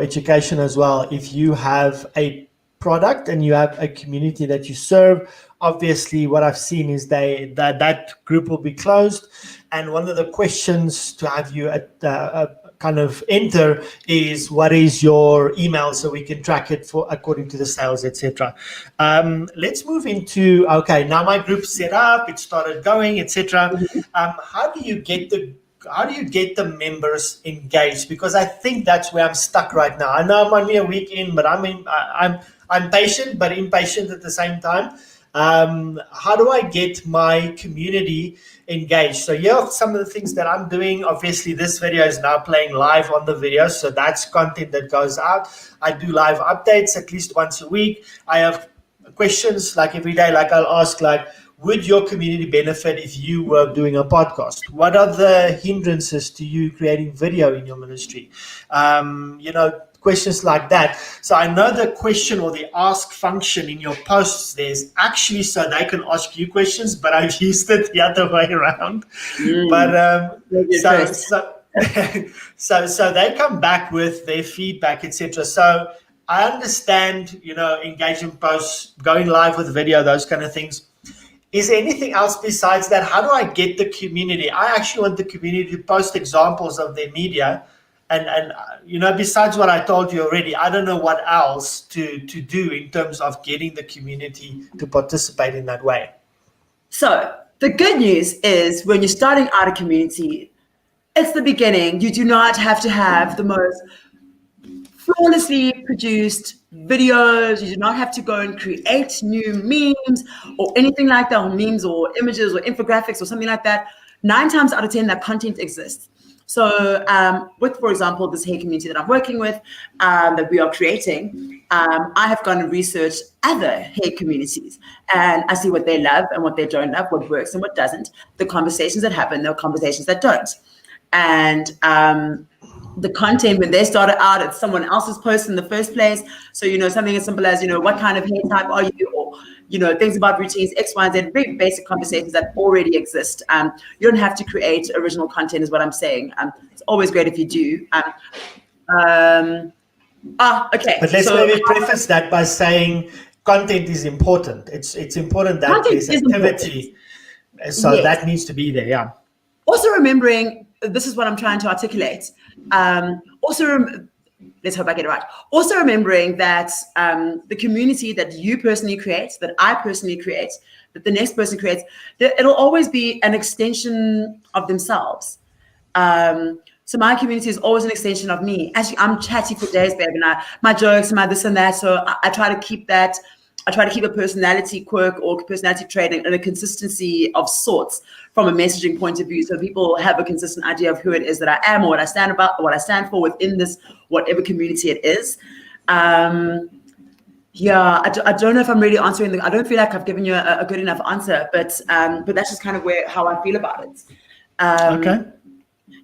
education as well, if you have a product and you have a community that you serve, obviously what I've seen is that group will be closed, and one of the questions to have you kind of enter is, what is your email, so we can track it for according to the sales, etc. Let's move into, okay, now my group's set up, it started going, etc. How do you get the members engaged? Because I think that's where I'm stuck right now. I know I'm only a week in, but I'm patient but impatient at the same time. How do I get my community engaged? So here are some of the things that I'm doing. Obviously, this video is now playing live on the video, so that's content that goes out. I do live updates at least once a week. I have questions like every day, like I'll ask, like, would your community benefit if you were doing a podcast? What are the hindrances to you creating video in your ministry? Questions like that. So I know the question or the ask function in your posts, there's actually so they can ask you questions, but I've used it the other way around. But so they come back with their feedback, etc. So I understand, engagement posts, going live with video, those kind of things. Is there anything else besides that? How do I get the community? I actually want the community to post examples of their media. And besides what I told you already, I don't know what else to do in terms of getting the community to participate in that way. So the good news is, when you're starting out a community, it's the beginning. You do not have to have the most flawlessly produced videos. You do not have to go and create new memes or anything like that, or memes or images or infographics or something like that. 9 times out of 10, that content exists. So with, for example, this hair community that I'm working with, that we are creating, I have gone and researched other hair communities, and I see what they love and what they don't love, what works and what doesn't, the conversations that happen, the conversations that don't. And the content when they started out, it's someone else's post in the first place. So, something as simple as, what kind of hair type are you? Or, things about routines, X, Y, Z, very basic conversations that already exist. You don't have to create original content is what I'm saying. It's always great if you do. Okay. But let's maybe preface that by saying content is important. It's important that there's activity. So yes. That needs to be there, yeah. Also remembering, this is what I'm trying to articulate. Let's hope I get it right. Also remembering that the community that you personally create, that I personally create, that the next person creates, it'll always be an extension of themselves. So my community is always an extension of me. Actually, I'm chatty for days, babe, and my jokes, my this and that. So I try to keep that. I try to keep a personality quirk or personality trait and a consistency of sorts from a messaging point of view, so people have a consistent idea of who it is that I am or what I stand about, what I stand for within this whatever community it is. I don't know if I'm really answering. I don't feel like I've given you a good enough answer, but that's just kind of how I feel about it. Okay.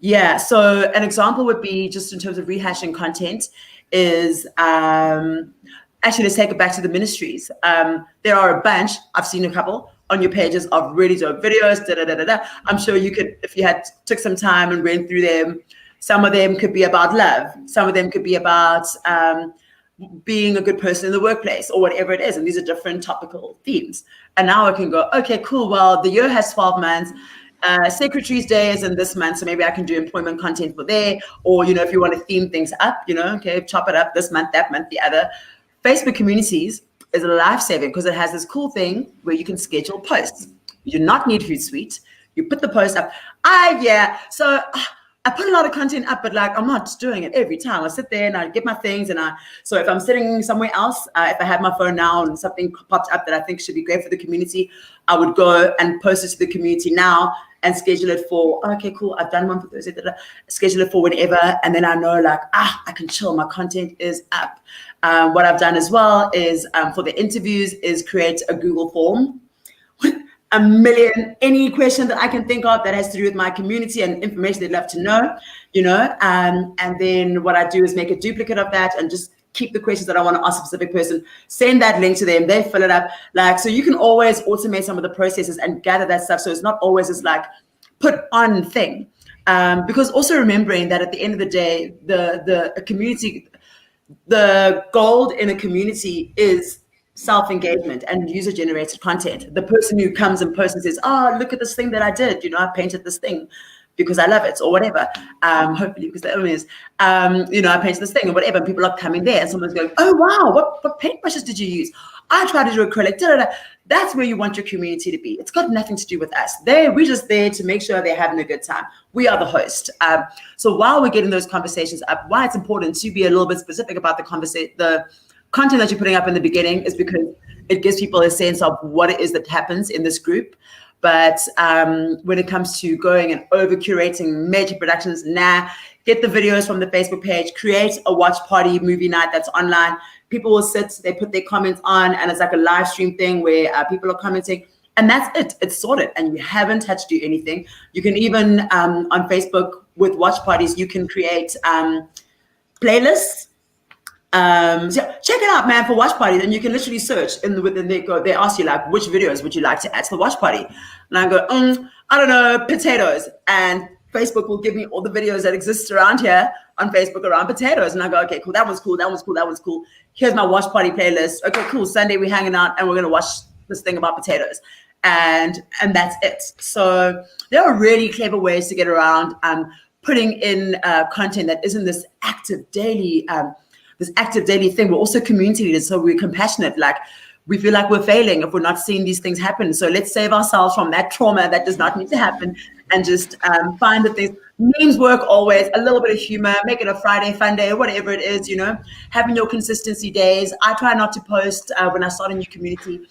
Yeah. So an example would be, just in terms of rehashing content, is actually, let's take it back to the ministries. There are a bunch, I've seen a couple on your pages of really dope videos, I'm sure you could, if you took some time and went through them, some of them could be about love. Some of them could be about being a good person in the workplace or whatever it is. And these are different topical themes. And now I can go, okay, cool. Well, the year has 12 months. Secretary's Day is in this month, so maybe I can do employment content for there. Or, if you want to theme things up, okay, chop it up this month, that month, the other. Facebook communities is a lifesaver because it has this cool thing where you can schedule posts. You do not need Hootsuite. You put the post up. So I put a lot of content up, but I'm not doing it every time. I sit there and I get my things, so if I'm sitting somewhere else, if I have my phone now and something popped up that I think should be great for the community, I would go and post it to the community now and schedule it for, okay, cool, I've done one for Thursday, schedule it for whenever, and then I know I can chill, my content is up. What I've done as well is for the interviews is create a Google form. Any question that I can think of that has to do with my community and information they'd love to know, and then what I do is make a duplicate of that and just keep the questions that I want to ask a specific person, send that link to them, they fill it up. So you can always automate some of the processes and gather that stuff. So it's not always this put on thing. Because also remembering that at the end of the day, the community, the gold in a community is self-engagement and user-generated content. The person who comes and posts and says, oh, look at this thing that I did. I painted this thing because I love it or whatever. Hopefully because the only is, I painted this thing or whatever. And people are coming there and someone's going, oh, wow, what paintbrushes did you use? I tried to do acrylic. That's where you want your community to be. It's got nothing to do with us. We're just there to make sure they're having a good time. We are the host. So while we're getting those conversations up, why it's important to be a little bit specific about the content that you're putting up in the beginning is because it gives people a sense of what it is that happens in this group. But when it comes to going and over curating major productions, get the videos from the Facebook page, create a watch party movie night that's online. People will sit, they put their comments on, and it's like a live stream thing where people are commenting, and that's it. It's sorted, and you haven't had to do anything. You can even on Facebook with watch parties, you can create playlists. So check it out, man, for watch parties, and you can literally search within they ask you which videos would you like to add to the watch party, and I go I don't know, potatoes, and Facebook will give me all the videos that exist around here on Facebook around potatoes, and I go, okay, cool, that one's cool, that one's cool, that one's cool. Here's my watch party playlist. Okay, cool, Sunday we're hanging out and we're gonna watch this thing about potatoes, and that's it. So there are really clever ways to get around putting in content that isn't this active daily thing. We're also community leaders, so we're compassionate. We feel like we're failing if we're not seeing these things happen. So let's save ourselves from that trauma that does not need to happen, and just find the things. Memes work always. A little bit of humor, make it a Friday fun day, or whatever it is. Having your consistency days. I try not to post when I start a new community.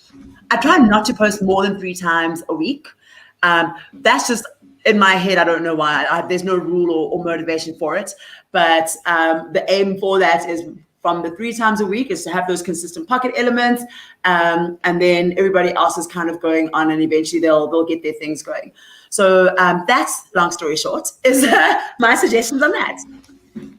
I try not to post more than 3 times a week. That's just in my head. I don't know why. There's no rule or motivation for it. But the aim for that is from the 3 times a week is to have those consistent pocket elements. And then everybody else is kind of going on, and eventually they'll get their things going. So that's, long story short, is my suggestions on that.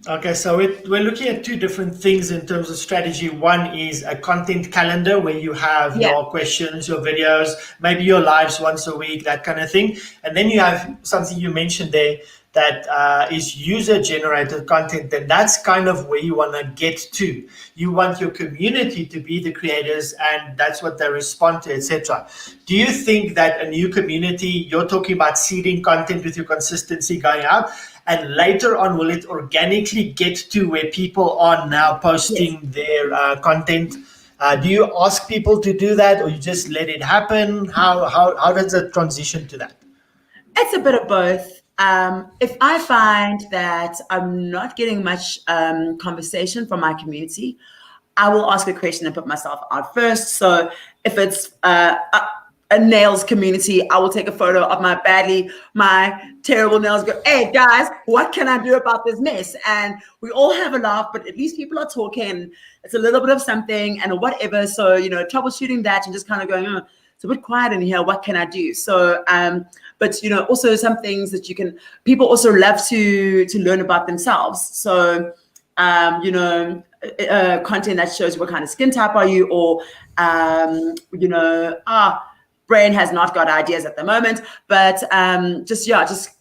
Okay, so we're looking at two different things in terms of strategy. One is a content calendar where you have Yeah. your questions, your videos, maybe your lives once a week, that kind of thing. And then you have something you mentioned there that is user generated content. And that's kind of where you want to get to. You want your community to be the creators, and that's what they respond to, etc. Do you think that a new community, you're talking about seeding content with your consistency going out, and later on will it organically get to where people are now Yes. posting their content? Do you ask people to do that, or you just let it happen? How does it transition to that? It's a bit of both. If I find that I'm not getting much conversation from my community, I will ask a question and put myself out first. So if it's a nails community, I will take a photo of my terrible nails, go, hey guys, what can I do about this mess? And we all have a laugh, but at least people are talking. It's a little bit of something and whatever. So, troubleshooting that and just kind of going, oh, it's a bit quiet in here. What can I do? So, but also some things that people also love to learn about themselves. So, content that shows what kind of skin type are you, or brain has not got ideas at the moment, but just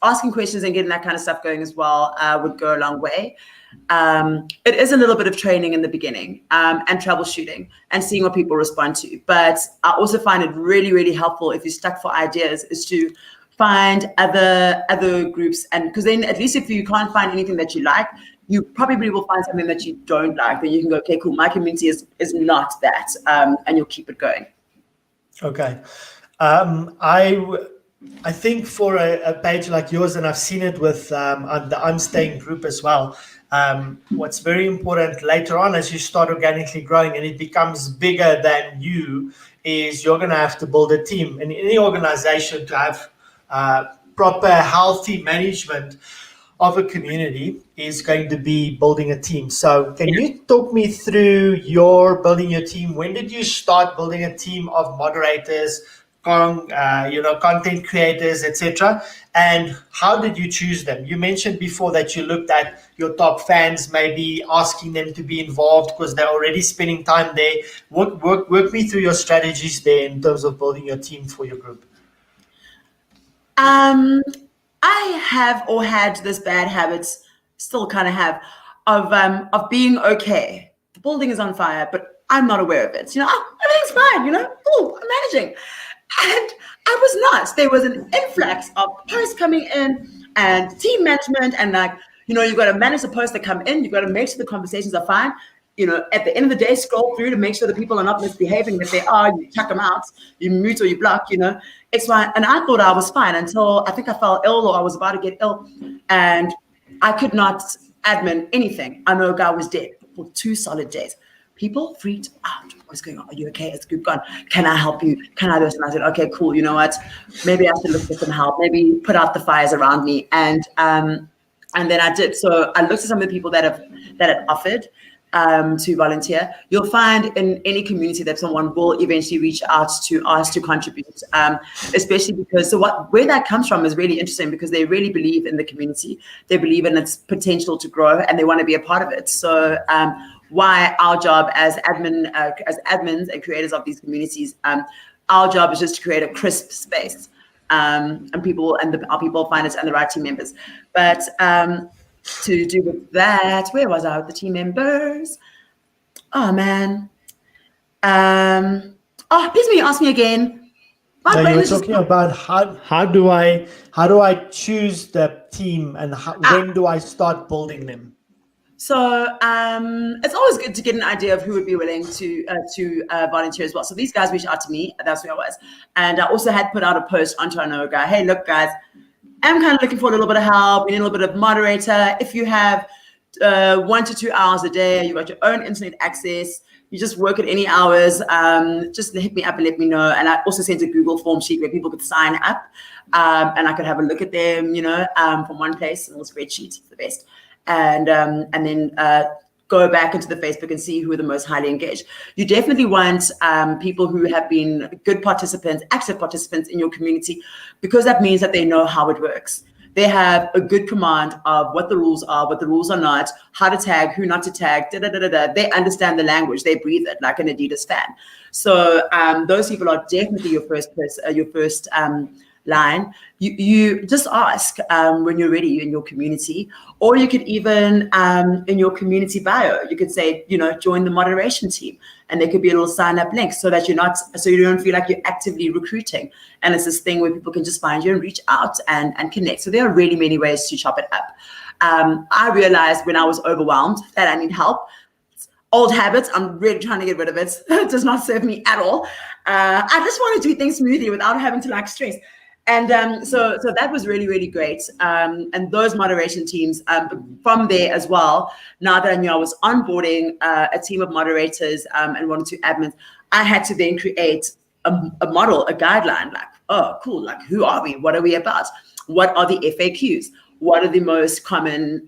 asking questions and getting that kind of stuff going as well would go a long way. It is a little bit of training in the beginning and troubleshooting and seeing what people respond to. But I also find it really, really helpful if you're stuck for ideas is to find other groups, and because then at least if you can't find anything that you like, you probably will find something that you don't like. Then you can go, okay, cool, my community is not that, and you'll keep it going. Okay. I think for a page like yours, and I've seen it with the I'm Staying group as well, what's very important later on as you start organically growing and it becomes bigger than you, is you're going to have to build a team. In any organization, to have proper, healthy management of a community is going to be building a team. So can you talk me through your building your team? When did you start building a team of moderators, content creators, etc.? And how did you choose them? You mentioned before that you looked at your top fans, maybe asking them to be involved because they're already spending time there. Work me through your strategies there in terms of building your team for your group. I have or had this bad habit, still kind of have, of being okay. The building is on fire, but I'm not aware of it. Everything's fine. Cool, I'm managing. And I was not. There was an influx of posts coming in and team management, and you've got to manage the posts that come in. You've got to make sure the conversations are fine. At the end of the day, scroll through to make sure that people are not misbehaving. If they are, you check them out, you mute or you block, it's fine. And I thought I was fine until I think I fell ill or I was about to get ill, and I could not admin anything. I know a guy was dead for 2 solid days. People freaked out. What's going on? Are you okay? It's good gone. Can I help you? Can I do this? And I said, okay, cool. You know what? Maybe I should look for some help. Maybe put out the fires around me. And then I did. So I looked at some of the people that had offered to volunteer. You'll find in any community that someone will eventually reach out to ask to contribute, especially because where that comes from is really interesting, because they really believe in the community. They believe in its potential to grow and they want to be a part of it. So why our job as admins and creators of these communities, our job is just to create a crisp space, and our people find us and the right team members. But to do with that, where was I with the team members? Oh man. Please may you ask me again. No, you were talking about how do I choose the team, and when do I start building them? So it's always good to get an idea of who would be willing to volunteer as well. So these guys reached out to me. That's who I was. And I also had put out a post onto our guy. Hey, look, guys, I'm kind of looking for a little bit of help. We need a little bit of moderator. If you have 1 to 2 hours a day, you got your own internet access, you just work at any hours, just hit me up and let me know. And I also sent a Google form sheet where people could sign up, and I could have a look at them, from one place, a little spreadsheet, the best. And then go back into the Facebook and see who are the most highly engaged. You definitely want people who have been good participants, active participants in your community, because that means that they know how it works. They have a good command of what the rules are, what the rules are not, how to tag, who not to tag, da, da, da, da, da. They understand the language. They breathe it like an Adidas fan. So those people are definitely your first line. You just ask when you're ready in your community, or you could even in your community bio, you could say, join the moderation team, and there could be a little sign up link so that you don't feel like you're actively recruiting. And it's this thing where people can just find you and reach out and connect. So there are really many ways to chop it up. I realized when I was overwhelmed that I need help. Old habits, I'm really trying to get rid of it. It does not serve me at all. I just want to do things smoothly without having to stress. And so that was really, really great. And those moderation teams from there as well, now that I knew I was onboarding a team of moderators and 1 or 2 admins, I had to then create a model, a guideline, oh, cool, who are we? What are we about? What are the FAQs? What are the most common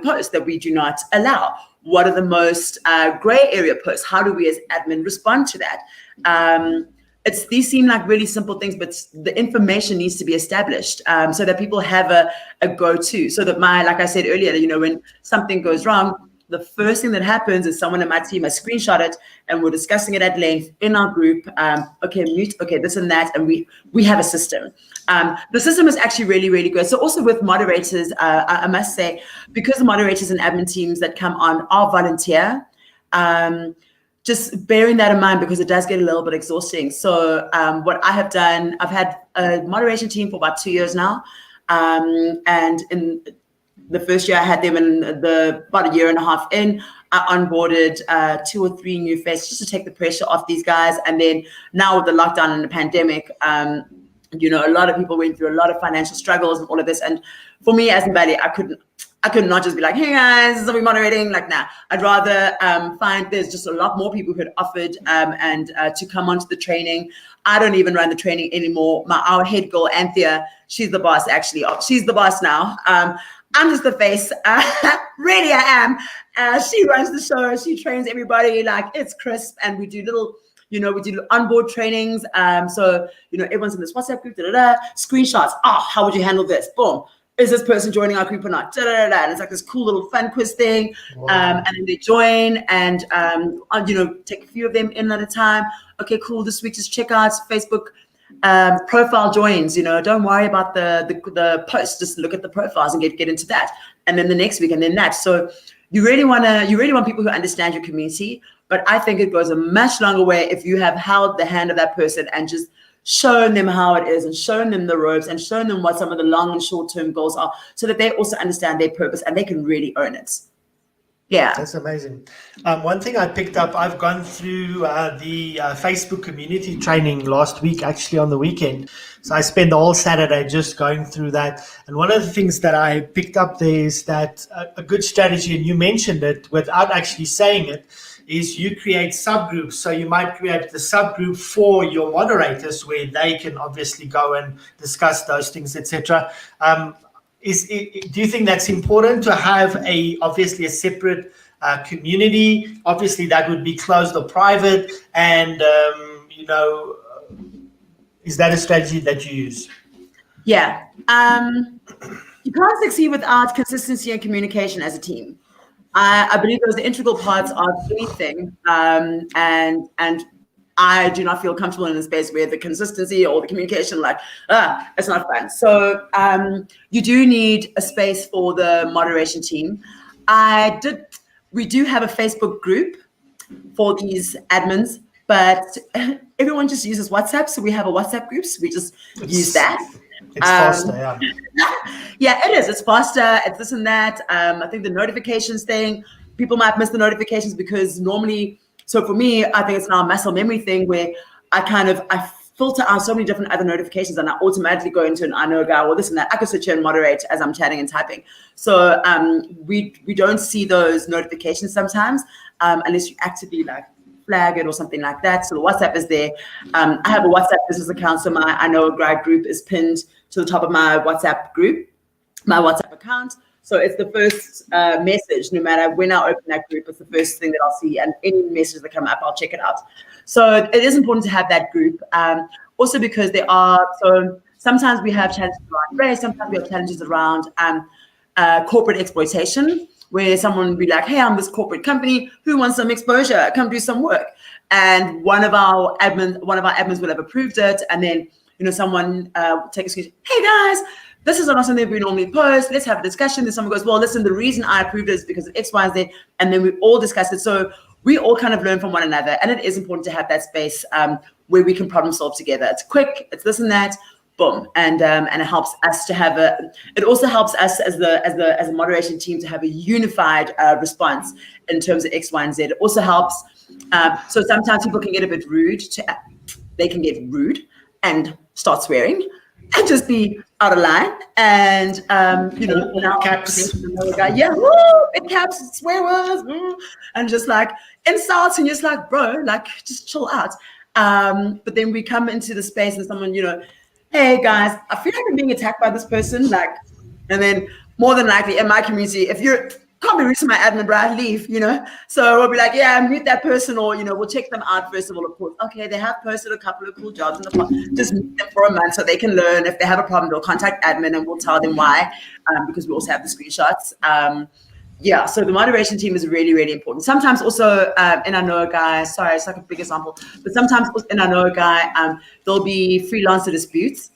posts that we do not allow? What are the most gray area posts? How do we as admin respond to that? These seem like really simple things, but the information needs to be established so that people have a go-to. So that like I said earlier, when something goes wrong, the first thing that happens is someone in my team has screenshot it, and we're discussing it at length in our group. Okay, mute, okay, this and that, and we have a system. The system is actually really, really good. So also with moderators, I must say, because the moderators and admin teams that come on are volunteer, just bearing that in mind, because it does get a little bit exhausting. So what I have done, I've had a moderation team for about 2 years now. And in the first year I had them, about a year and a half in, I onboarded 2 or 3 new faces just to take the pressure off these guys. And then now with the lockdown and the pandemic, a lot of people went through a lot of financial struggles and all of this. And for me as Mbali, I could not just be like, hey guys, are we moderating? Nah, I'd rather find there's just a lot more people who had offered and to come onto the training. I don't even run the training anymore. Our head girl, Anthea, she's the boss actually. She's the boss now. I'm just the face. Really, I am. She runs the show. She trains everybody. It's crisp. And we do little, we do onboard trainings. So, everyone's in this WhatsApp group, screenshots. Oh, how would you handle this? Boom. Is this person joining our group or not? And it's like this cool little fun quiz thing. Wow. And then they join and, take a few of them in at a time. Okay, cool. This week, just check out Facebook profile joins. Don't worry about the post. Just look at the profiles and get into that. And then the next week and then that. So you really want people who understand your community. But I think it goes a much longer way if you have held the hand of that person and just shown them how it is and shown them the ropes and shown them what some of the long and short-term goals are so that they also understand their purpose and they can really earn it. Yeah. That's amazing. One thing I picked up, I've gone through the Facebook community training last week, actually on the weekend. So I spent the whole Saturday just going through that. And one of the things that I picked up there is that a good strategy, and you mentioned it without actually saying it, is you create subgroups. So you might create the subgroup for your moderators where they can obviously go and discuss those things, etc. Do you think that's important to have obviously a separate community? Obviously that would be closed or private, and is that a strategy that you use? Yeah. You can't succeed without consistency and communication as a team. I believe those are integral parts of anything, and I do not feel comfortable in a space where the consistency or the communication, it's not fun. So you do need a space for the moderation team. We do have a Facebook group for these admins, but everyone just uses WhatsApp. So we have a WhatsApp group. So we just use that. It's faster, yeah. Yeah, it is. It's faster. It's this and that. I think the notifications thing, people might miss the notifications because normally, so for me, I think it's now a muscle memory thing where I filter out so many different other notifications and I automatically go into an I know a guy or this and that. I could sit here and moderate as I'm chatting and typing. So we don't see those notifications sometimes unless you actively flag it or something like that. So the WhatsApp is there. I have a WhatsApp business account, so my I know a guy group is pinned to the top of my WhatsApp group, my WhatsApp account. So it's the first message. No matter when I open that group, it's the first thing that I'll see, and any messages that come up, I'll check it out. So it is important to have that group. Also because there are, so Sometimes we have challenges around race. Sometimes we have challenges around corporate exploitation, where someone will be like, hey, I'm this corporate company, who wants some exposure? Come do some work. And one of our admins will have approved it. And then, someone take a screenshot. Hey guys, this is not something we normally post. Let's have a discussion. Then someone goes, well, listen, the reason I approved it is because of X, Y, and Z. And then we all discuss it. So we all kind of learn from one another. And it is important to have that space where we can problem solve together. It's quick, it's this and that. Boom, and it helps us to have it also helps us as a moderation team to have a unified response in terms of X, Y, and Z. It also helps. So sometimes people can get a bit rude. They can get rude and start swearing and just be out of line. And caps. Big caps, swear words, and just like insults, and just like, bro, like just chill out. But then we come into the space and someone, hey guys, I feel like I'm being attacked by this person, and then more than likely in my community, if you can't be reaching my admin, bro, leave, So we'll be like, yeah, mute that person, or we'll check them out first of all, of course. Okay, they have posted a couple of cool jobs in the past. Just mute them for a month so they can learn. If they have a problem, they'll contact admin and we'll tell them why, because we also have the screenshots. So the moderation team is really, really important. Sometimes also in our know guy, sorry, it's like a big example, but sometimes in our know guy, there'll be freelancer disputes.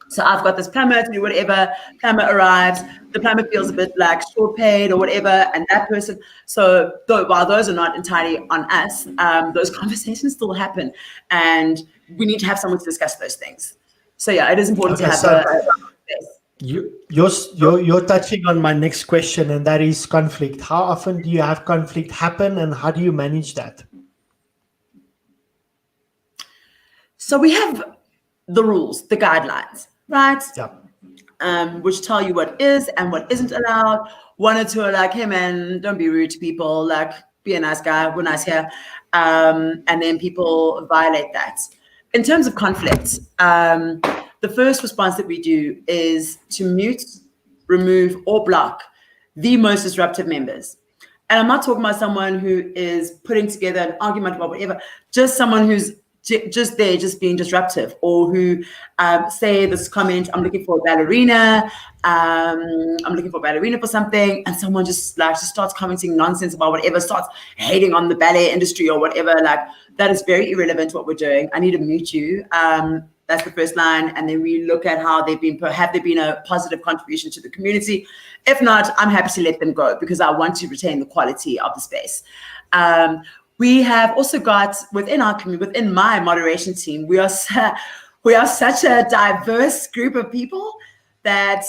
So I've got this plumber to do whatever, plumber arrives, the plumber feels a bit like short paid or whatever, and that person, so while those are not entirely on us, those conversations still happen, and we need to have someone to discuss those things. So yeah, it is important to have You're touching on my next question, and that is conflict. How often do you have conflict happen, and how do you manage that? So we have the rules, the guidelines, right? Yeah. Which tell you what is and what isn't allowed. One or two are like, hey man, don't be rude to people, like be a nice guy, we're nice here. And then people violate that. In terms of conflict, the first response that we do is to mute, remove, or block the most disruptive members. And I'm not talking about someone who is putting together an argument about whatever, just someone who's just there, just being disruptive, or who say this comment, I'm looking for a ballerina, for something, and someone just starts commenting nonsense about whatever, starts hating on the ballet industry or whatever, that is very irrelevant to what we're doing. I need to mute you. That's the first line. And then we look at how have they been a positive contribution to the community? If not, I'm happy to let them go because I want to retain the quality of the space. We have also got within our community, within my moderation team, we are such a diverse group of people that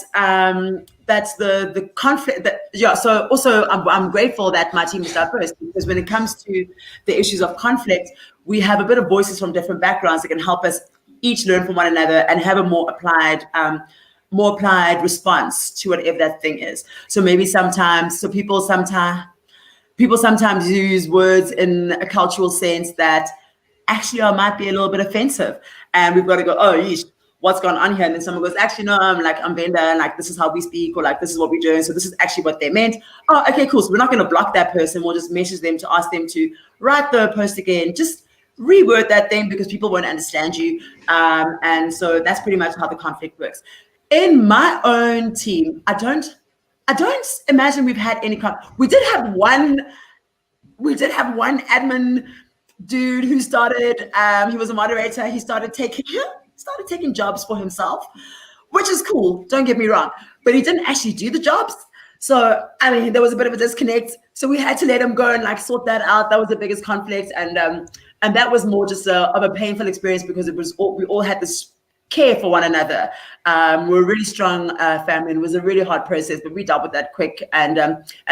that's the conflict. So also I'm grateful that my team is diverse, because when it comes to the issues of conflict, we have a bit of voices from different backgrounds that can help us each learn from one another and have a more applied response to whatever that thing is. So maybe people sometimes use words in a cultural sense that actually might be a little bit offensive. And we've got to go, oh, yeesh, what's going on here? And then someone goes, actually, no, I'm Venda, and this is how we speak, or this is what we're doing. So this is actually what they meant. Oh, okay, cool. So we're not going to block that person. We'll just message them to ask them to write the post again. Just reword that thing because people won't understand you. And so that's pretty much how the conflict works. In my own team, I don't imagine we've had any We did have one admin dude who started. He was a moderator. He started taking jobs for himself, which is cool. Don't get me wrong, but he didn't actually do the jobs. So there was a bit of a disconnect. So we had to let him go and sort that out. That was the biggest conflict, and that was more just of a painful experience because we all had this care for one another. We're a really strong family, and it was a really hard process, but we dealt with that quick and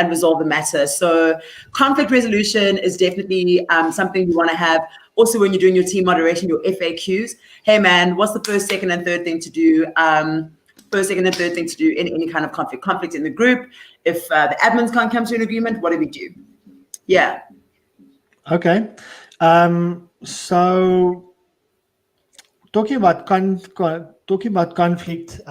resolved the matter. So conflict resolution is definitely something you want to have. Also, when you're doing your team moderation, your FAQs, hey man, what's the first, second, and third thing to do? In any kind of conflict in the group. If the admins can't come to an agreement, what do we do? Yeah. Okay. So talking about conflict,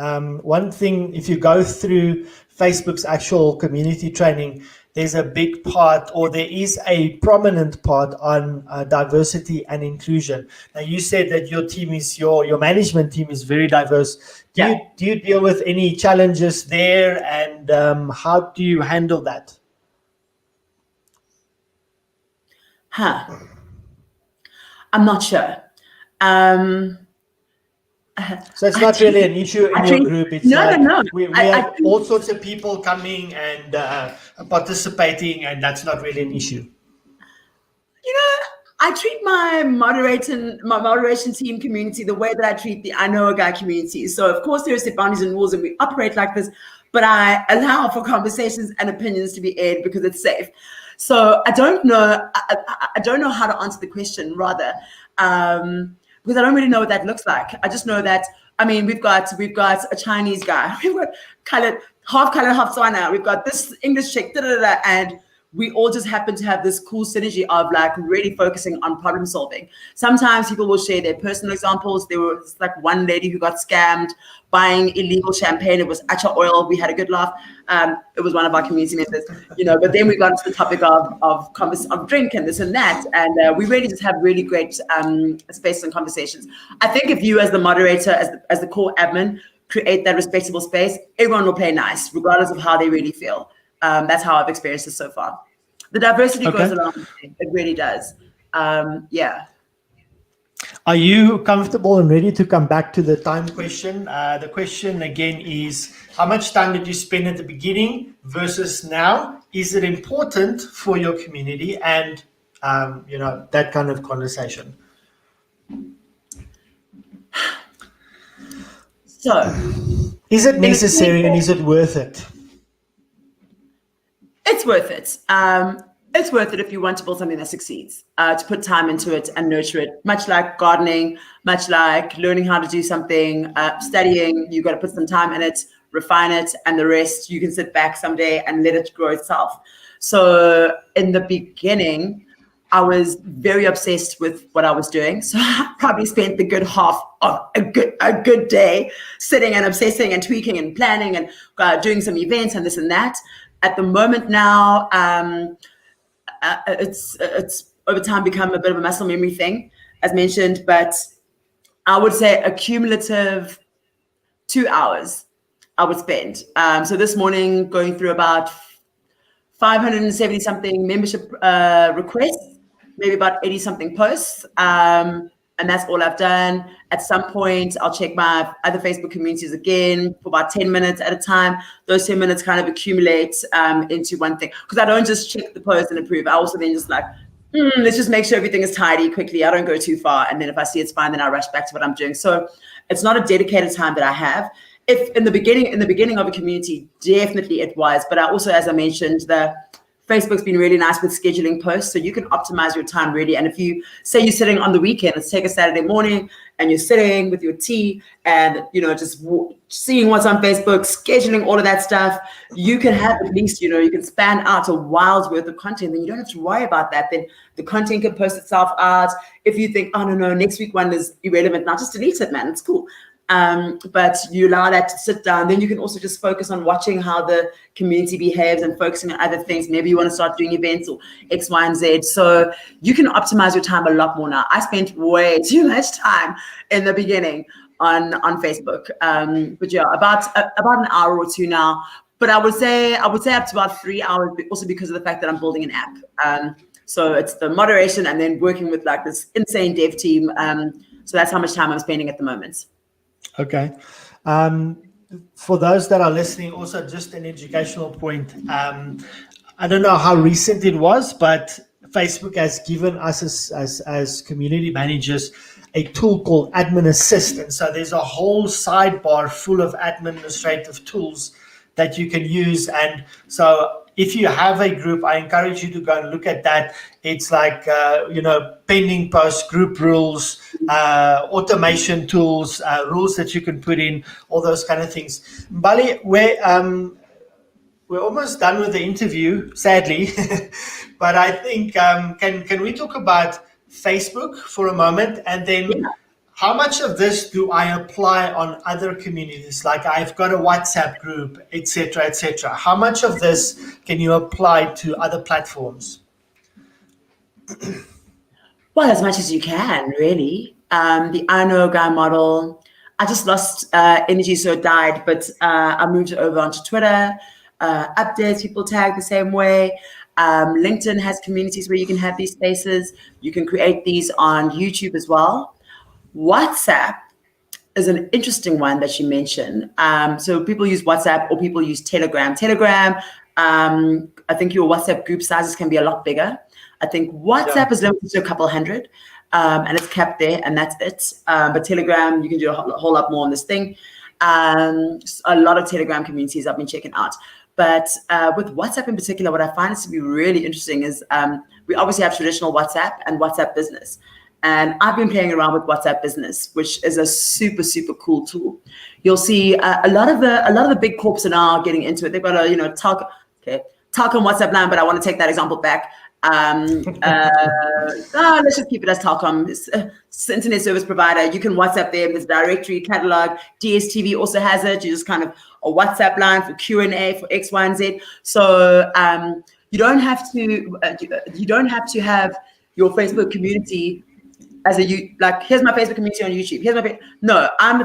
one thing, if you go through Facebook's actual community training, there's a big part, or there is a prominent part on diversity and inclusion. Now, you said that your team is your management team is very diverse. Do you deal with any challenges there, and how do you handle that? I'm not sure. So it's not really an issue in your group. It's no. We have all sorts of people coming and participating, and that's not really an issue. I treat my moderation team community the way that I treat the I know a guy community. So of course there are set boundaries and rules, and we operate like this, but I allow for conversations and opinions to be aired because it's safe. So I don't know. I don't know how to answer the question, rather, because I don't really know what that looks like. I just know that, I mean, we've got a Chinese guy, we've got half colored, half Tswana, we've got this English chick, and we all just happen to have this cool synergy of like really focusing on problem solving. Sometimes people will share their personal examples. There was like one lady who got scammed buying illegal champagne. It was Acha oil. We had a good laugh. It was one of our community members, but then we got into the topic of drink and this and that. And we really just have really great space and conversations. I think if you as the moderator, as the core admin, create that respectable space, everyone will play nice, regardless of how they really feel. That's how I've experienced it so far. The diversity goes along. It really does. Yeah. Are you comfortable and ready to come back to the time question? The question again is, how much time did you spend at the beginning versus now? Is it important for your community? And, that kind of conversation. So, is it necessary and is it worth it? It's worth it. It's worth it if you want to build something that succeeds, to put time into it and nurture it, much like gardening, much like learning how to do something, studying. You've got to put some time in it, refine it, and the rest you can sit back someday and let it grow itself. So in the beginning, I was very obsessed with what I was doing. So I probably spent the good half of a good day sitting and obsessing and tweaking and planning and doing some events and this and that. At the moment now, it's over time become a bit of a muscle memory thing, as mentioned, but I would say a cumulative 2 hours I would spend. So this morning, going through about 570 something membership requests, maybe about 80 something posts. And that's all I've done. At some point, I'll check my other Facebook communities again for about 10 minutes at a time. Those 10 minutes kind of accumulate into one thing. Because I don't just check the post and approve. I also then just like, let's just make sure everything is tidy quickly. I don't go too far. And then if I see it's fine, then I rush back to what I'm doing. So it's not a dedicated time that I have. If in the beginning of a community, definitely it was. But I also, as I mentioned, Facebook's been really nice with scheduling posts, so you can optimize your time really. And if you say you're sitting on the weekend, let's take a Saturday morning, and you're sitting with your tea and, just seeing what's on Facebook, scheduling all of that stuff, you can have at least, you can span out a while's worth of content, then you don't have to worry about that. Then the content can post itself out. If you think, oh, no, next week one is irrelevant, now just delete it, man, it's cool. But you allow that to sit down, then you can also just focus on watching how the community behaves and focusing on other things. Maybe you want to start doing events or X, Y, and Z. So you can optimize your time a lot more now. I spent way too much time in the beginning on Facebook. But yeah, about an hour or two now. But I would say up to about 3 hours, also because of the fact that I'm building an app. So it's the moderation and then working with like this insane dev team. So that's how much time I'm spending at the moment. Okay. For those that are listening, also just an educational point. I don't know how recent it was, but Facebook has given us as community managers a tool called Admin Assistant. So there's a whole sidebar full of administrative tools that you can use. And so if you have a group, I encourage you to go and look at that. It's like, pending posts, group rules, automation tools, rules that you can put in, all those kind of things. Mbali, we're almost done with the interview, sadly, but I think, can we talk about Facebook for a moment? And then How much of this do I apply on other communities? Like I've got a WhatsApp group, etc., etc. How much of this can you apply to other platforms? Well, as much as you can, really. The I know guy model. I just lost energy, so it died. But I moved it over onto Twitter. Updates, people tag the same way. LinkedIn has communities where you can have these spaces. You can create these on YouTube as well. WhatsApp is an interesting one that you mentioned. So people use WhatsApp or people use Telegram. Telegram, I think your WhatsApp group sizes can be a lot bigger. I think WhatsApp is limited to a couple hundred, and it's kept there, and that's it. But Telegram, you can do a whole lot more on this thing. A lot of Telegram communities I've been checking out. But with WhatsApp in particular, what I find is to be really interesting is we obviously have traditional WhatsApp and WhatsApp Business. And I've been playing around with WhatsApp Business, which is a super, super cool tool. You'll see a lot of the big corps are now getting into it. They've got a talk on WhatsApp line, but I want to take that example back. Let's just keep it as Telkom. It's internet service provider. You can WhatsApp them. There's directory catalog. DSTV also has it. You just kind of a WhatsApp line for Q&A for X, Y, and Z. So you don't have to have your Facebook community as here's my Facebook community on YouTube. No, I'm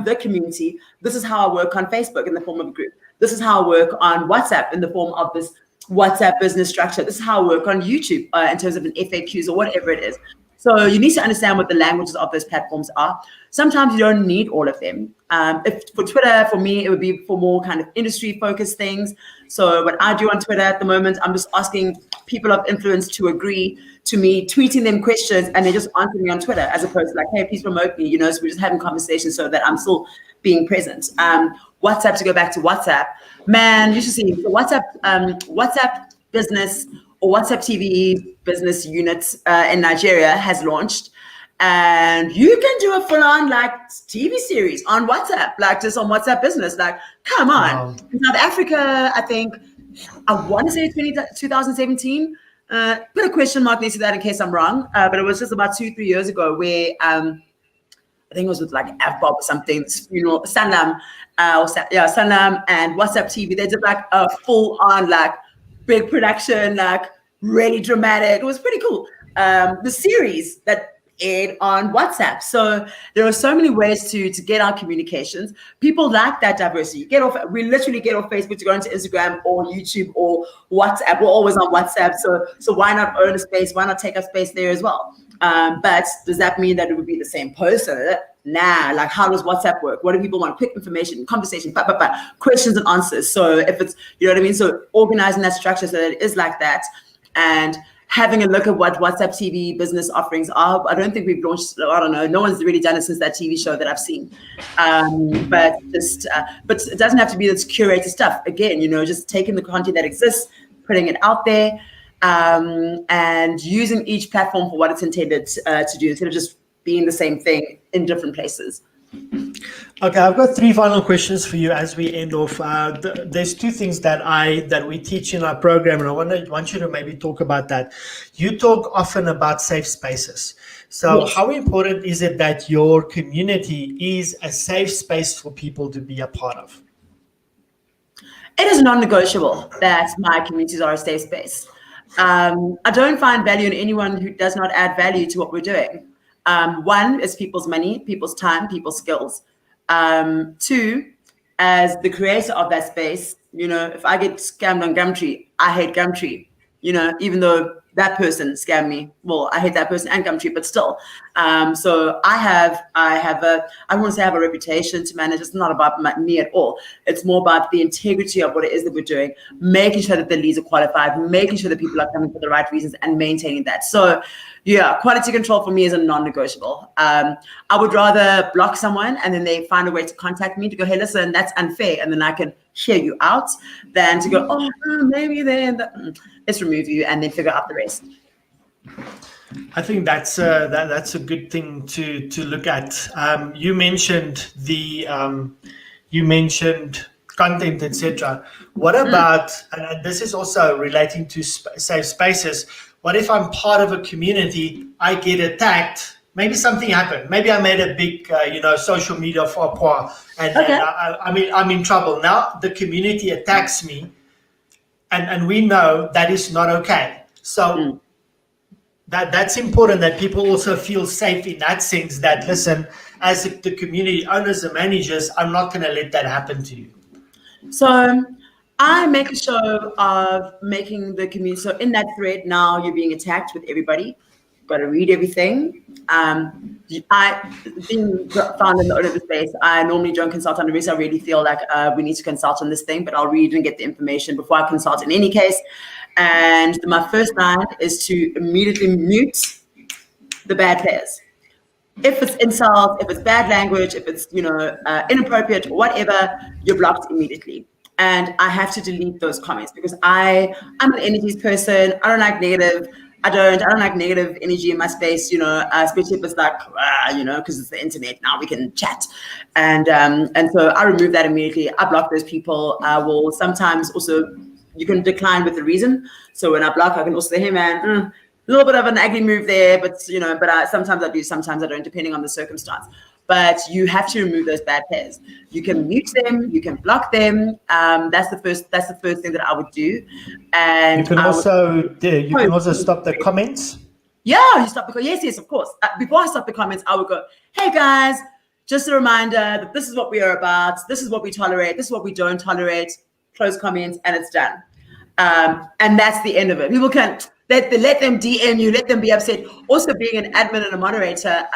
the community. This is how I work on Facebook in the form of a group. This is how I work on WhatsApp in the form of this WhatsApp business structure. This is how I work on YouTube in terms of an FAQs or whatever it is. So you need to understand what the languages of those platforms are. Sometimes you don't need all of them. If for Twitter, for me, it would be for more kind of industry focused things. So what I do on Twitter at the moment, I'm just asking people of influence to agree to me, tweeting them questions, and they just answer me on Twitter, as opposed to like, hey, please promote me. So we're just having conversations so that I'm still being present. WhatsApp, to go back to WhatsApp, man, you should see the WhatsApp Business or WhatsApp TV business unit in Nigeria has launched, and you can do a full-on TV series on WhatsApp, just on WhatsApp Business. Come on. Wow. In South Africa, I think I want to say 2017. Put a question mark next to that in case I'm wrong, but it was just about 2-3 years ago where I think it was with FBOB or something, Sanlam, Sanlam and WhatsApp TV. They did a full-on big production, really dramatic. It was pretty cool. The series that aired on WhatsApp. So there are so many ways to get our communications. People like that diversity. We literally get off Facebook to go into Instagram or YouTube or WhatsApp. We're always on WhatsApp. So why not own a space? Why not take up space there as well? But does that mean that it would be the same person? Nah, how does WhatsApp work? What do people want? Quick information, conversation, questions and answers. So if it's, you know what I mean? So organizing that structure so that it is like that, and having a look at what WhatsApp TV business offerings are. I don't think we've launched, I don't know, no one's really done it since that TV show that I've seen. But it doesn't have to be this curated stuff. Again, just taking the content that exists, putting it out there, and using each platform for what it's intended to do, instead of just being the same thing in different places. Okay, I've got 3 final questions for you as we end off. There's 2 things that we teach in our program, and I want you to maybe talk about that. You talk often about safe spaces. So yes. How important is it that your community is a safe space for people to be a part of? It is non-negotiable that my communities are a safe space. I don't find value in anyone who does not add value to what we're doing. 1 is people's money, people's time, people's skills. 2, as the creator of that space, if I get scammed on Gumtree, I hate Gumtree, even though that person scammed me. Well, I hate that person and Gumtree, but still. So I don't want to say I have a reputation to manage. It's not about me at all. It's more about the integrity of what it is that we're doing, making sure that the leads are qualified, making sure that people are coming for the right reasons, and maintaining that. So yeah, quality control for me is a non-negotiable. I would rather block someone and then they find a way to contact me to go, hey, listen, that's unfair, and then I can hear you out, than to go, oh, maybe then let's remove you and then figure out the rest. I think that's a good thing to look at. You mentioned content, etc. What about, and this is also relating to safe spaces, what if I'm part of a community, I get attacked, maybe something happened. Maybe I made a big, social media faux pas, and I'm in trouble. Now the community attacks me, and we know that is not okay. So that's important, that people also feel safe in that sense, that, listen, as the community owners and managers, I'm not going to let that happen to you. So I make a show of making the community. So in that thread now, you're being attacked with everybody. You've got to read everything. I, being found in the owner of the space, I normally don't consult on the risk. I really feel like we need to consult on this thing, but I'll read and get the information before I consult in any case. And my first line is to immediately mute the bad players. If it's insult, if it's bad language, if it's inappropriate, whatever, you're blocked immediately. And I have to delete those comments because I'm an energies person. I don't like negative. I don't like negative energy in my space, especially if it's like, because it's the internet, now we can chat. And so I remove that immediately. I block those people. I will sometimes also, you can decline with a reason. So when I block, I can also say, hey man, a little bit of an ugly move there, but sometimes I do, sometimes I don't, depending on the circumstance. But you have to remove those bad players. You can mute them, you can block them. That's the first thing that I would do. And you can also stop the comments. Yeah, you stop the yes, of course. Before I stop the comments, I would go, hey guys, just a reminder that this is what we are about. This is what we tolerate. This is what we don't tolerate. Close comments, and it's done. And that's the end of it. People can let them DM you, let them be upset. Also, being an admin and a moderator,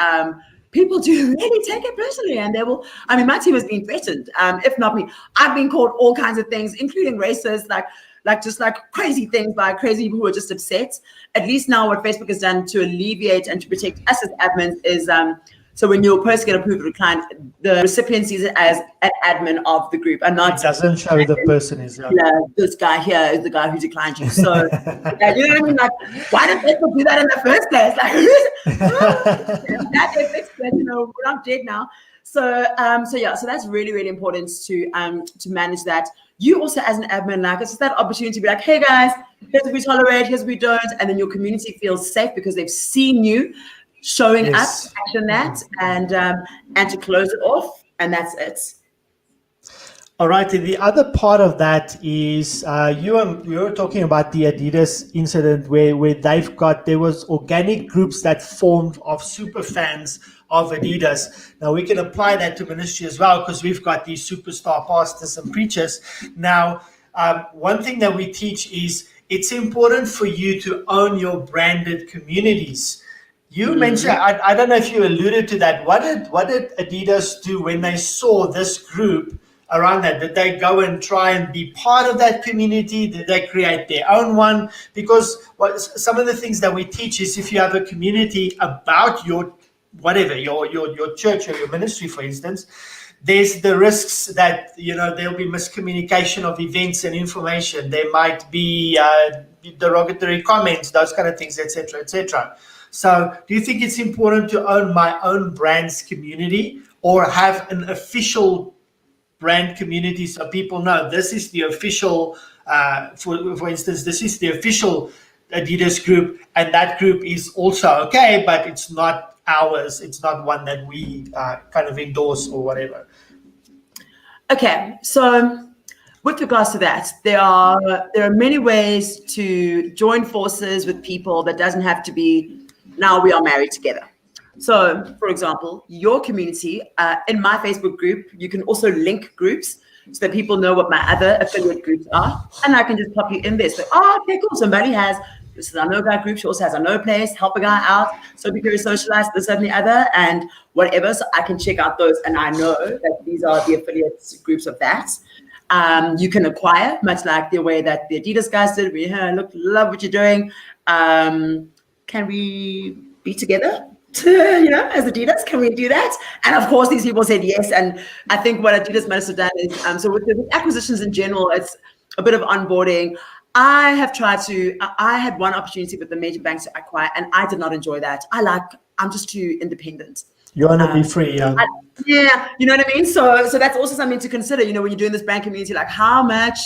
people do really take it personally, and they will. I mean, my team has been threatened. If not me, I've been called all kinds of things, including racist, like crazy things by crazy people who are just upset. At least now, what Facebook has done to alleviate and to protect us as admins is. So when your post get approved or declined, the recipient sees it as an admin of the group, and not. It doesn't show the person is. Yeah, this guy here is the guy who declined you. So you know what I mean? Like, why did Facebook do that in the first place? Like, that they fixed it. We're not dead now. So that's really, really important to manage that. You also, as an admin, like, it's just that opportunity to be like, hey guys, here's what we tolerate, here's what we don't, and then your community feels safe because they've seen you showing up, action that, and to close it off, and that's it. All right. The other part of that is you were talking about the Adidas incident where there was organic groups that formed of super fans of Adidas. Now we can apply that to ministry as well, because we've got these superstar pastors and preachers. Now, one thing that we teach is it's important for you to own your branded communities. You mentioned, I don't know if you alluded to that. What did Adidas do when they saw this group around that? Did they go and try and be part of that community? Did they create their own one? Because some of the things that we teach is, if you have a community about your whatever, your church or your ministry, for instance, there's the risks that there'll be miscommunication of events and information. There might be derogatory comments, those kind of things, etc., etc. So do you think it's important to own my own brand's community, or have an official brand community so people know this is the official, for instance, this is the official Adidas group, and that group is also okay, but it's not ours. It's not one that we kind of endorse or whatever. Okay, so with regards to that, there are many ways to join forces with people that doesn't have to be now we are married together. So, for example, your community, in my Facebook group, you can also link groups so that people know what my other affiliate groups are. And I can just pop you in there. So, okay, cool. Somebody has, this is our No Guy group. She also has a No Place, help a guy out. So be curious, socialize, this and the other, and whatever. So I can check out those. And I know that these are the affiliate groups of that. You can acquire, much like the way that the Adidas guys did. We love what you're doing. Can we be together? As Adidas, can we do that? And of course, these people said yes. And I think what Adidas might have done is, so with acquisitions in general, it's a bit of onboarding. I had one opportunity with the major banks to acquire, and I did not enjoy that. I'm just too independent. You want to be free, yeah. Yeah, you know what I mean? So that's also something to consider, when you're doing this brand community, like how much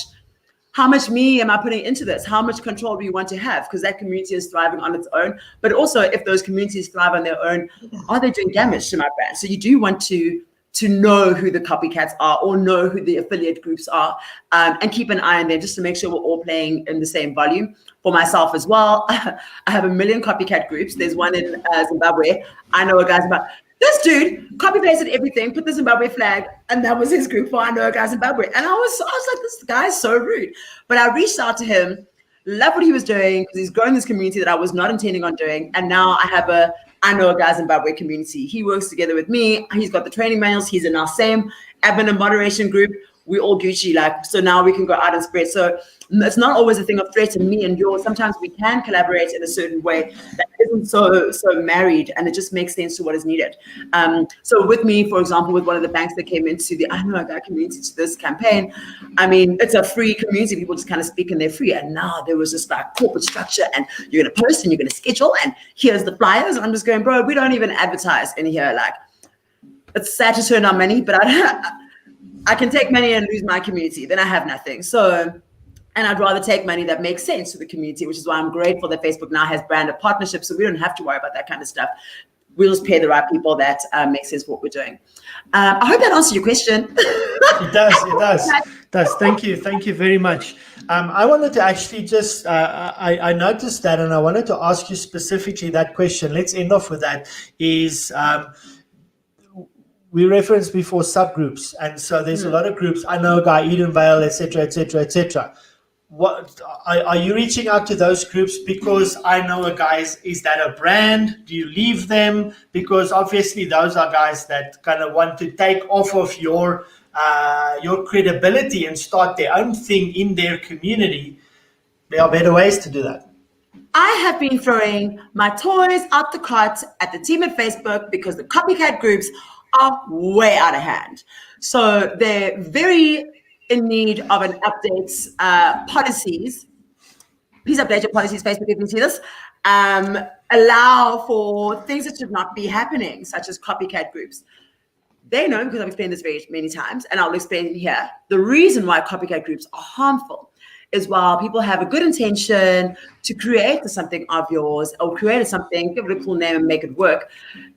how much me am I putting into this? How much control do you want to have? Because that community is thriving on its own. But also, if those communities thrive on their own, are they doing damage to my brand? So you do want to know who the copycats are or know who the affiliate groups are, and keep an eye on them just to make sure we're all playing in the same volume. For myself as well, I have 1 million copycat groups. There's one in Zimbabwe. I know a guy's about this dude copy pasted everything, put the Zimbabwe flag, and that was his group for I know a guy Zimbabwe. And I was like, this guy's so rude. But I reached out to him, loved what he was doing because he's growing this community that I was not intending on doing. And now I have a I know a guy Zimbabwe community. He works together with me. He's got the training manuals. He's in our same admin and moderation group. We all Gucci, like, so now we can go out and spread. So it's not always a thing of threat to me and yours. Sometimes we can collaborate in a certain way that isn't so married, and it just makes sense to what is needed. So with me, for example, with one of the banks that came into the I Know a Guy community to this campaign, I mean, it's a free community. People just kind of speak and they're free. And now there was just like corporate structure, and you're going to post and you're going to schedule, and here's the flyers. And I'm just going, bro, we don't even advertise in here. Like, it's sad to turn our money, but I can take money and lose my community. Then I have nothing. So, and I'd rather take money that makes sense to the community, which is why I'm grateful that Facebook now has branded partnerships. So we don't have to worry about that kind of stuff. We'll just pay the right people that make sense for what we're doing. I hope that answers your question. It does. Thank you very much. I wanted to actually just, I noticed that, and I wanted to ask you specifically that question. Let's end off with that, is we referenced before subgroups, and so there's a lot of groups. I know a guy, Edenvale, etc., etc., etc. What are you reaching out to those groups because I know a guy? Is that a brand? Do you leave them? Because obviously those are guys that kind of want to take off of your credibility and start their own thing in their community. There are better ways to do that. I have been throwing my toys out the cart at the team at Facebook because the copycat groups are way out of hand. So they're very in need of an update policies. Please update your policies, Facebook, if you see this. Allow for things that should not be happening, such as copycat groups. They know, because I've explained this very many times, and I'll explain it here. The reason why copycat groups are harmful is while people have a good intention to create something of yours or create something, give it a cool name and make it work,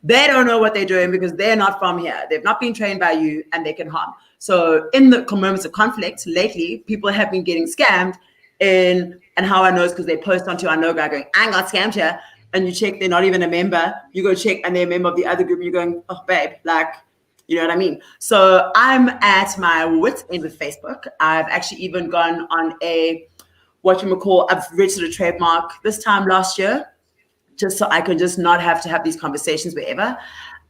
they don't know what they're doing because they're not from here. They've not been trained by you, and they can harm. So in the moments of conflict lately, people have been getting scammed and how I know is because they post onto I Know Guy going, I got scammed here. And you check, they're not even a member. You go check and they're a member of the other group and you're going, oh, babe, like, you know what I mean? So I'm at my wit's end with Facebook. I've actually even gone on I've registered a trademark this time last year, just so I can just not have to have these conversations wherever.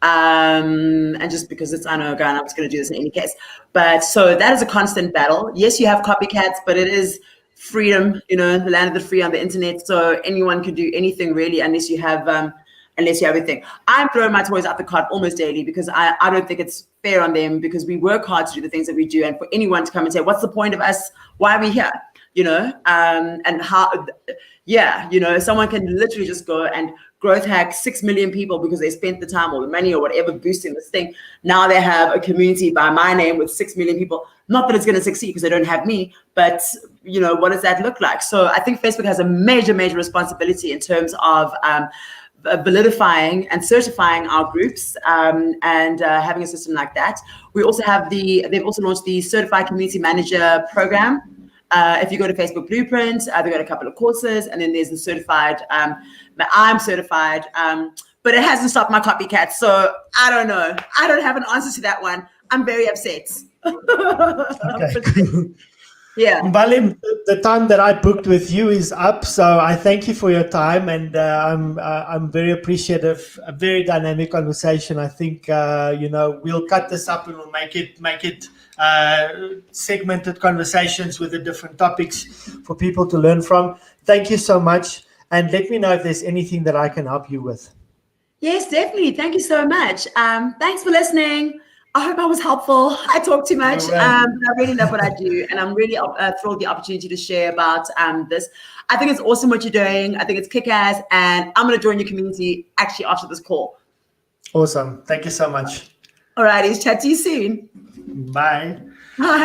And just because it's I Know a Guy, and I was going to do this in any case. But so that is a constant battle. Yes, you have copycats, but it is freedom, the land of the free on the internet. So anyone can do anything really, unless you have everything. I'm throwing my toys out the cart almost daily because I don't think it's fair on them, because we work hard to do the things that we do. And for anyone to come and say, what's the point of us? Why are we here? And how, someone can literally just go and growth hack 6 million people because they spent the time or the money or whatever boosting this thing. Now they have a community by my name with 6 million people. Not that it's going to succeed because they don't have me, but what does that look like? So I think Facebook has a major, major responsibility in terms of validifying and certifying our groups and having a system like that. We also have they've also launched the Certified Community Manager program. If you go to Facebook Blueprint, they've got a couple of courses, and then there's the certified. I'm certified, but it hasn't stopped my copycats. So I don't know. I don't have an answer to that one. I'm very upset. Okay. Yeah. Mbali, the time that I booked with you is up, so I thank you for your time, and I'm very appreciative. A very dynamic conversation. I think we'll cut this up and we'll make it segmented conversations with the different topics for people to learn from. Thank you so much, and let me know if there's anything that I can help you with. Yes, definitely. Thank you so much. Thanks for listening. I hope I was helpful. I talk too much. I really love what I do, and I'm really thrilled the opportunity to share about this. I think it's awesome what you're doing. I think it's kick-ass, and I'm going to join your community actually after this call. Awesome. Thank you so much. All righty. Chat to you soon. Bye. Bye.